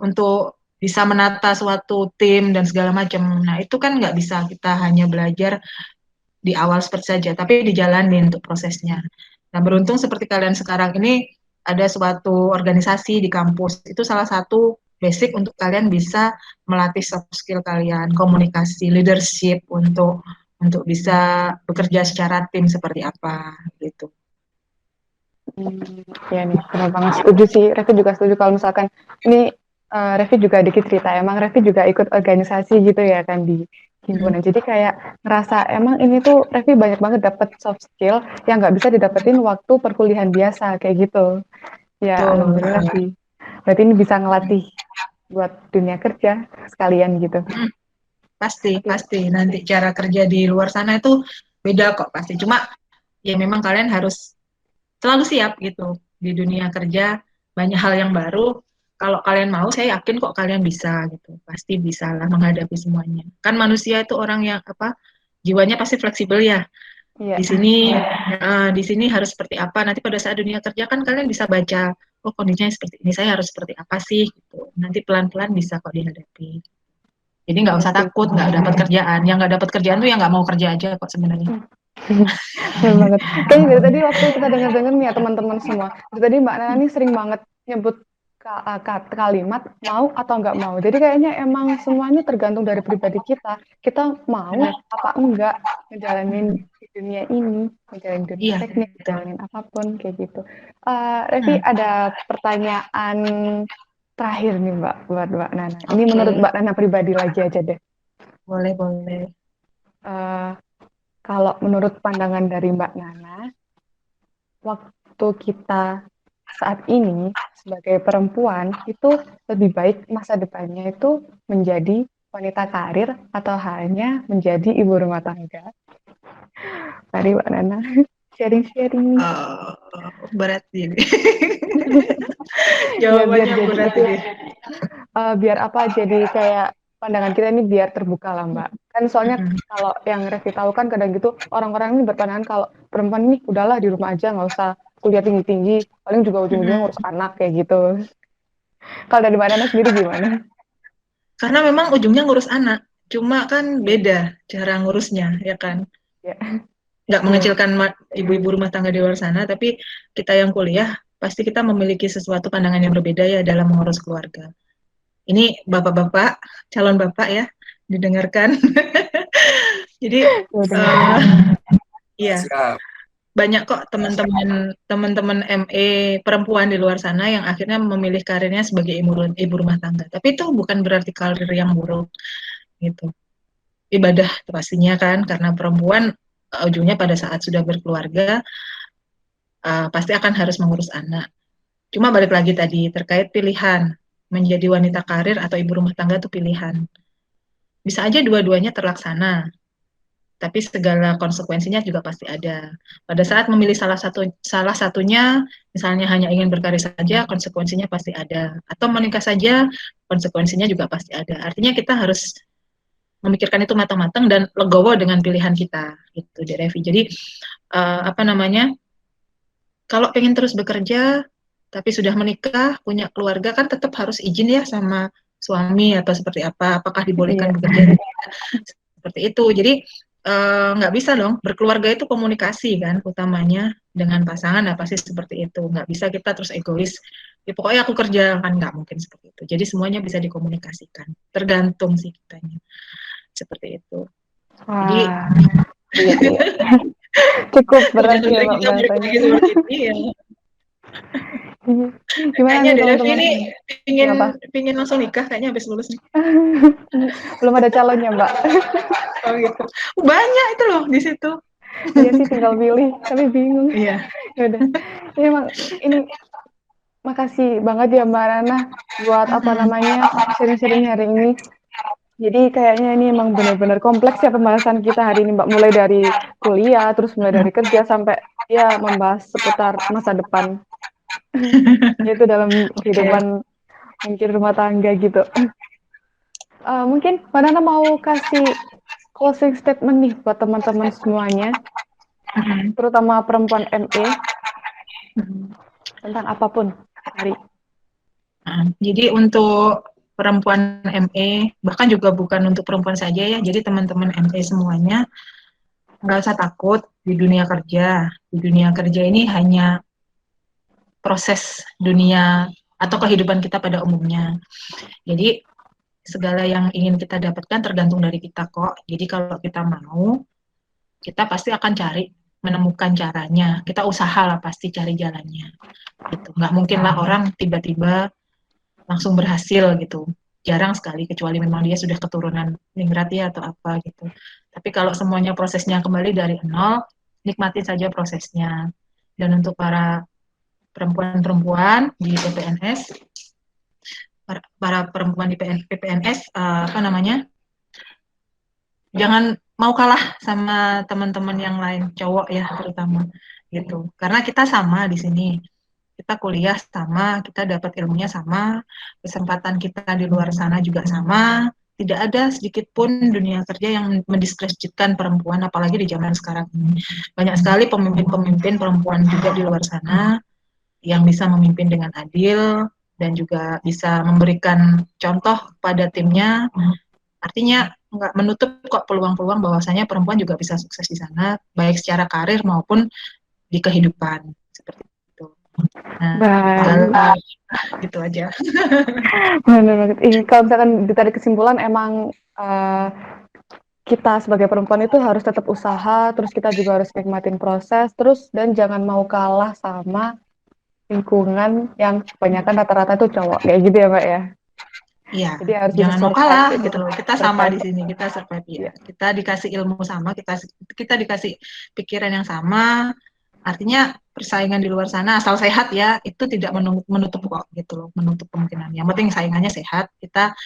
[SPEAKER 3] untuk bisa menata suatu tim dan segala macam. Nah, itu kan nggak bisa kita hanya belajar di awal seperti saja, tapi dijalanin untuk prosesnya. Nah, beruntung seperti kalian sekarang ini ada suatu organisasi di kampus, itu salah satu basic untuk kalian bisa melatih soft skill kalian, komunikasi, leadership untuk bisa bekerja secara tim seperti apa gitu.
[SPEAKER 1] Ya nih, benar banget setuju sih. Revi juga setuju kalau misalkan ini Revi juga dikit cerita. Emang Revi juga ikut organisasi gitu ya kan di himpunan. Jadi kayak ngerasa emang ini tuh Revi banyak banget dapat soft skill yang nggak bisa didapetin waktu perkuliahan biasa kayak gitu. Ya alhamdulillah sih. Berarti ini bisa ngelatih buat dunia kerja sekalian gitu.
[SPEAKER 3] Pasti nanti cara kerja di luar sana itu beda kok pasti. Cuma ya memang kalian harus selalu siap gitu di dunia kerja, banyak hal yang baru. Kalau kalian mau, saya yakin kok kalian bisa gitu, pasti bisa lah menghadapi semuanya. Kan manusia itu orang yang apa, jiwanya pasti fleksibel ya.
[SPEAKER 1] Iya.
[SPEAKER 3] Di sini harus seperti apa. Nanti pada saat dunia kerja kan kalian bisa baca, oh kondisinya seperti ini, saya harus seperti apa sih gitu. Nanti pelan-pelan bisa kok dihadapi. Jadi nggak usah takut nggak dapat kerjaan. Yang nggak dapat kerjaan tuh yang nggak mau kerja aja kok sebenarnya.
[SPEAKER 1] Benar banget. Kayaknya dari tadi waktu kita dengar-dengar nih ya teman-teman semua. Dari tadi Mbak Nana nih sering banget nyebut kalimat mau atau nggak mau. Jadi kayaknya emang semuanya tergantung dari pribadi kita. Kita mau apa enggak ngejalanin di dunia ini, ngejalanin dunia teknik, ngejalanin apapun kayak gitu. Revi ada pertanyaan terakhir nih Mbak buat Mbak Nana. Ini menurut Mbak Nana pribadi lagi aja deh.
[SPEAKER 3] Boleh.
[SPEAKER 1] Kalau menurut pandangan dari Mbak Nana, waktu kita saat ini sebagai perempuan itu lebih baik masa depannya itu menjadi wanita karir atau hanya menjadi ibu rumah tangga? Mari Mbak Nana sharing-sharing.
[SPEAKER 3] Berat ini. Jawabannya berat ini.
[SPEAKER 1] Biar apa jadi kayak pandangan kita ini biar terbuka lah Mbak. Kan soalnya kalau yang Revi tahu kan kadang gitu orang-orang ini berpandangan kalau perempuan ini udahlah di rumah aja nggak usah kuliah tinggi-tinggi, paling juga ujung-ujungnya ngurus anak kayak gitu. Kalau dari Mbak Nana sendiri gimana?
[SPEAKER 3] Karena memang ujungnya ngurus anak, cuma kan beda cara ngurusnya, ya kan?
[SPEAKER 1] Ya.
[SPEAKER 3] Nggak mengecilkan ibu-ibu rumah tangga di luar sana, tapi kita yang kuliah pasti kita memiliki sesuatu pandangan yang berbeda ya dalam mengurus keluarga. Ini bapak-bapak, calon bapak ya, didengarkan. Jadi, iya, banyak kok teman-teman ME perempuan di luar sana yang akhirnya memilih karirnya sebagai ibu rumah tangga. Tapi itu bukan berarti karir yang buruk, gitu. Ibadah pastinya kan, karena perempuan ujungnya pada saat sudah berkeluarga pasti akan harus mengurus anak. Cuma balik lagi tadi terkait pilihan menjadi wanita karir atau ibu rumah tangga itu pilihan. bisa aja dua-duanya terlaksana, tapi segala konsekuensinya juga pasti ada. Pada saat memilih salah satunya, misalnya hanya ingin berkarir saja, konsekuensinya pasti ada. Atau menikah saja, konsekuensinya juga pasti ada. Artinya kita harus memikirkan itu matang-matang dan legowo dengan pilihan kita, gitu, Dek Revi. Jadi apa namanya? Kalau pengen terus bekerja, tapi sudah menikah, punya keluarga, kan tetap harus izin ya sama suami atau seperti apa, apakah dibolehkan
[SPEAKER 1] Iya.
[SPEAKER 3] bekerja seperti itu. Jadi nggak bisa dong, berkeluarga itu komunikasi kan utamanya dengan pasangan, nah pasti seperti itu. Nggak bisa kita terus egois, ya pokoknya aku kerja, kan nggak mungkin seperti itu. Jadi semuanya bisa dikomunikasikan, tergantung sih kitanya, seperti itu. Jadi
[SPEAKER 1] Wah, iya, iya. Cukup berat
[SPEAKER 3] udah
[SPEAKER 1] ya
[SPEAKER 3] sering
[SPEAKER 1] Mbak
[SPEAKER 3] kita balik
[SPEAKER 1] bahasanya.
[SPEAKER 3] lagi seperti ini ya.
[SPEAKER 1] Gimana
[SPEAKER 3] Kayaknya
[SPEAKER 1] nih
[SPEAKER 3] Dek Revi
[SPEAKER 1] teman-teman?
[SPEAKER 3] ini pingin
[SPEAKER 1] Kenapa?
[SPEAKER 3] pingin langsung nikah kayaknya habis lulus nih.
[SPEAKER 1] Belum ada calonnya Mbak.
[SPEAKER 3] Oh gitu. Banyak itu loh di situ.
[SPEAKER 1] Iya sih tinggal pilih, tapi bingung.
[SPEAKER 3] Iya.
[SPEAKER 1] Ya udah. Ini emang ini makasih banget ya Mbak Rana buat apa namanya sharing-sharing hari ini. Jadi kayaknya ini emang benar-benar kompleks ya pembahasan kita hari ini Mbak. Mulai dari kuliah, terus mulai dari kerja sampai ya membahas seputar masa depan. Yaitu dalam
[SPEAKER 3] Oke.
[SPEAKER 1] kehidupan mungkin rumah tangga gitu. Mungkin Mbak Rana mau kasih closing statement nih buat teman-teman semuanya, terutama perempuan ME tentang apapun hari.
[SPEAKER 3] Nah, jadi untuk perempuan ME, bahkan juga bukan untuk perempuan saja ya, jadi teman-teman ME semuanya, nggak usah takut di dunia kerja. Di dunia kerja ini hanya proses dunia atau kehidupan kita pada umumnya. Jadi segala yang ingin kita dapatkan tergantung dari kita kok. Jadi kalau kita mau, kita pasti akan cari, menemukan caranya. Kita usaha lah pasti cari jalannya. Gitu. Nggak mungkin lah orang tiba-tiba langsung berhasil gitu. Jarang sekali, kecuali memang dia sudah keturunan ningrat ya atau apa gitu. Tapi kalau semuanya prosesnya kembali dari nol, nikmati saja prosesnya. Dan untuk para perempuan-perempuan di PPNS, para perempuan di PPNS, apa namanya, jangan mau kalah sama teman-teman yang lain, cowok ya terutama gitu. Karena kita sama di sini. Kita kuliah sama, kita dapat ilmunya sama, kesempatan kita di luar sana juga sama. Tidak ada sedikit pun dunia kerja yang mendiskreditkan perempuan, apalagi di zaman sekarang ini. Banyak sekali pemimpin-pemimpin perempuan juga di luar sana yang bisa memimpin dengan adil dan juga bisa memberikan contoh pada timnya. Artinya nggak menutup kok peluang-peluang bahwasanya perempuan juga bisa sukses di sana, baik secara karir maupun di kehidupan. Seperti itu. Nah, tinggal gitu aja.
[SPEAKER 1] Benar banget. Kalau misalkan ditarik kesimpulan, emang kita sebagai perempuan itu harus tetap usaha, terus kita juga harus nikmatin proses, terus dan jangan mau kalah sama lingkungan yang kebanyakan rata-rata itu cowok, kayak gitu ya Mbak ya.
[SPEAKER 3] Iya,
[SPEAKER 1] Jadi harus bisa
[SPEAKER 3] jangan mau
[SPEAKER 1] survive
[SPEAKER 3] kalah
[SPEAKER 1] gitu.
[SPEAKER 3] gitu loh. Kita sama di
[SPEAKER 1] Survive.
[SPEAKER 3] sini, kita survive ya.
[SPEAKER 1] Iya.
[SPEAKER 3] Kita dikasih ilmu sama, kita dikasih pikiran yang sama. Artinya persaingan di luar sana asal sehat ya, itu tidak menutup kok gitu loh, menutup kemungkinan. Yang penting saingannya sehat, kita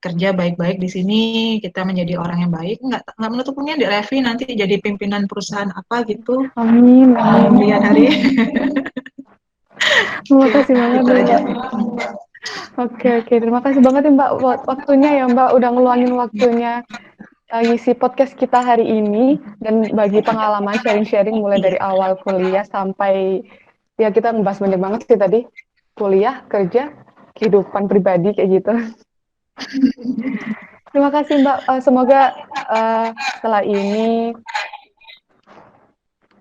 [SPEAKER 3] kerja baik-baik di sini, kita menjadi orang yang baik, nggak menutup kemungkinan di Revi nanti jadi pimpinan perusahaan apa gitu.
[SPEAKER 1] Amin.
[SPEAKER 3] Kemudian hari.
[SPEAKER 1] Terima kasih banget
[SPEAKER 3] Itu aja
[SPEAKER 1] Mbak.
[SPEAKER 3] sih.
[SPEAKER 1] Oke. Terima kasih banget ya Mbak buat waktunya ya Mbak, udah ngeluangin waktunya ngisi podcast kita hari ini dan bagi pengalaman sharing-sharing mulai dari awal kuliah sampai ya kita ngebahas banyak banget sih tadi, kuliah, kerja, kehidupan pribadi kayak gitu. Terima kasih Mbak. Semoga setelah ini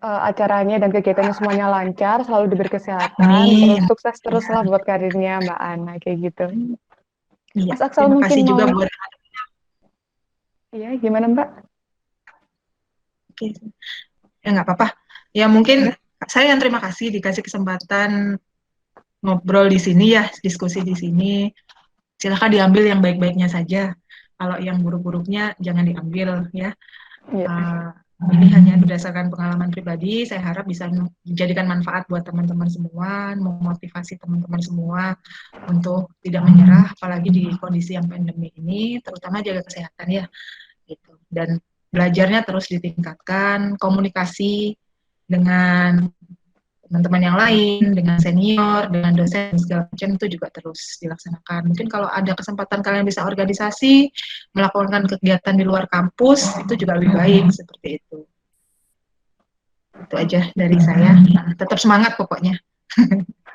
[SPEAKER 1] acaranya dan kegiatannya semuanya lancar, selalu diberi kesehatan, terus
[SPEAKER 3] Amin.
[SPEAKER 1] sukses terus lah buat karirnya Mbak Ana kayak gitu.
[SPEAKER 3] Iya,
[SPEAKER 1] Mas Aksal
[SPEAKER 3] terima
[SPEAKER 1] mungkin
[SPEAKER 3] kasih juga
[SPEAKER 1] mau,
[SPEAKER 3] buat.
[SPEAKER 1] iya gimana Mbak?
[SPEAKER 3] Oke. Ya nggak apa-apa. Ya mungkin saya yang terima kasih dikasih kesempatan ngobrol di sini ya, diskusi di sini. Silahkan diambil yang baik-baiknya saja. Kalau yang buruk-buruknya jangan diambil ya.
[SPEAKER 1] Iya.
[SPEAKER 3] Ini hanya berdasarkan pengalaman pribadi, saya harap bisa menjadikan manfaat buat teman-teman semua, memotivasi teman-teman semua untuk tidak menyerah, apalagi di kondisi yang pandemi ini, terutama jaga kesehatan ya, gitu. Dan belajarnya terus ditingkatkan, komunikasi dengan teman-teman yang lain, dengan senior, dengan dosen, segala macam itu juga terus dilaksanakan. Mungkin kalau ada kesempatan kalian bisa organisasi, melakukan kegiatan di luar kampus, itu juga lebih baik seperti itu. Itu aja dari saya. Nah, tetap semangat pokoknya.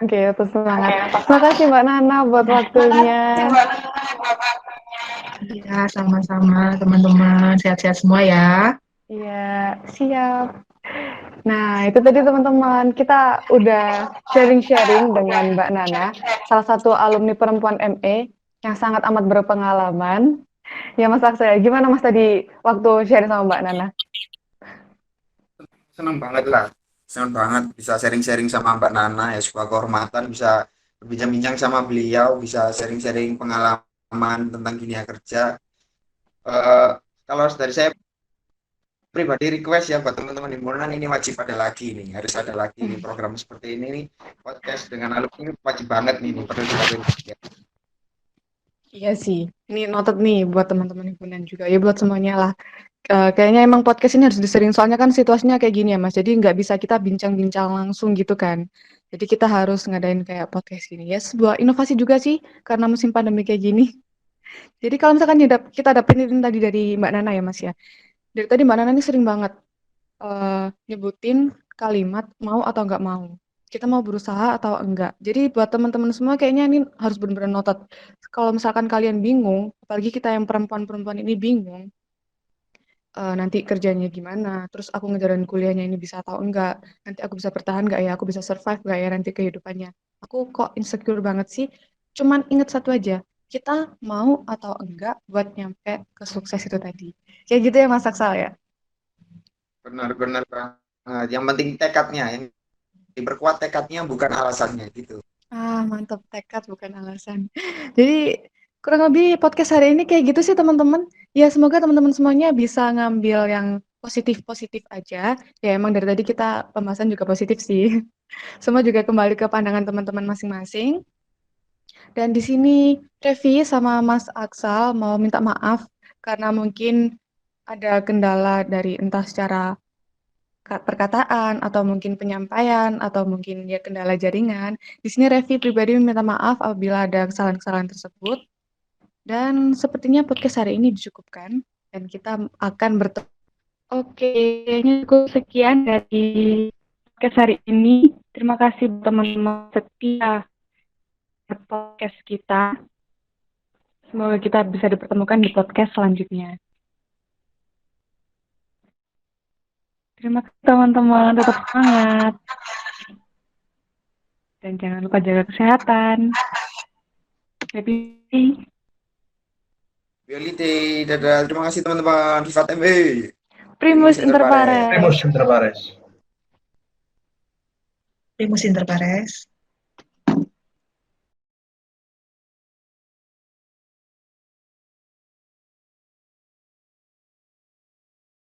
[SPEAKER 1] Oke, terus semangat. Terima kasih Mbak Nana buat waktunya.
[SPEAKER 3] Ya, sama-sama teman-teman. Sehat-sehat semua ya.
[SPEAKER 1] Iya, siap. Nah, itu tadi teman-teman, kita udah sharing-sharing dengan Mbak Nana, salah satu alumni perempuan ME yang sangat amat berpengalaman. Ya Mas Aksa, gimana Mas tadi waktu sharing sama Mbak Nana?
[SPEAKER 2] Senang banget lah. Senang banget bisa sharing-sharing sama Mbak Nana ya, sebuah kehormatan bisa berbincang-bincang sama beliau, bisa sharing-sharing pengalaman tentang dunia kerja. Eh, Kalau dari saya pribadi request ya buat teman-teman himpunan ini wajib ada lagi nih, harus ada lagi nih program seperti ini nih, podcast dengan alumni wajib banget nih, perlu dilakukan.
[SPEAKER 1] Iya sih, ini noted nih buat teman-teman himpunan juga, ya buat semuanya lah. Kayaknya emang podcast ini harus disering, soalnya kan situasinya kayak gini ya Mas, jadi nggak bisa kita bincang-bincang langsung gitu kan. Jadi kita harus ngadain kayak podcast gini. Ya sebuah inovasi juga sih, karena musim pandemi kayak gini. Jadi kalau misalkan kita dapetin tadi dari Mbak Nana ya Mas ya. Dari tadi Mbak Nana ini sering banget nyebutin kalimat mau atau nggak mau. Kita mau berusaha atau enggak. Jadi buat teman-teman semua kayaknya ini harus benar-benar noted. Kalau misalkan kalian bingung, apalagi kita yang perempuan-perempuan ini bingung, nanti kerjanya gimana, terus aku ngejalan kuliahnya ini bisa atau enggak, nanti aku bisa bertahan nggak ya, aku bisa survive nggak ya nanti kehidupannya. Aku kok insecure banget sih. Cuman ingat satu aja, kita mau atau enggak buat nyampe ke sukses itu tadi. Kayak gitu ya Mas Aksal ya.
[SPEAKER 2] Benar-benar banget. Yang penting tekadnya, yang diperkuat tekadnya bukan alasannya gitu.
[SPEAKER 1] Ah, mantap, tekad bukan alasan. Jadi kurang lebih podcast hari ini kayak gitu sih teman-teman. Ya semoga teman-teman semuanya bisa ngambil yang positif-positif aja. Ya emang dari tadi kita pembahasan juga positif sih. Semua juga kembali ke pandangan teman-teman masing-masing. Dan di sini Revi sama Mas Aksal mau minta maaf karena mungkin ada kendala dari entah secara perkataan atau mungkin penyampaian atau mungkin ya kendala jaringan. Di sini Revi pribadi meminta maaf apabila ada kesalahan-kesalahan tersebut. Dan sepertinya podcast hari ini dicukupkan dan kita akan bertemu. Oke, kayaknya cukup sekian dari podcast hari ini. Terima kasih teman-teman setia podcast kita. Semoga kita bisa dipertemukan di podcast selanjutnya. Terima kasih teman-teman, tetap semangat. Dan jangan lupa jaga kesehatan. Happy
[SPEAKER 2] Reality, dadah. Terima kasih teman-teman. Vivat ME.
[SPEAKER 1] Primus inter pares.
[SPEAKER 4] Primus inter pares.
[SPEAKER 3] Primus inter pares.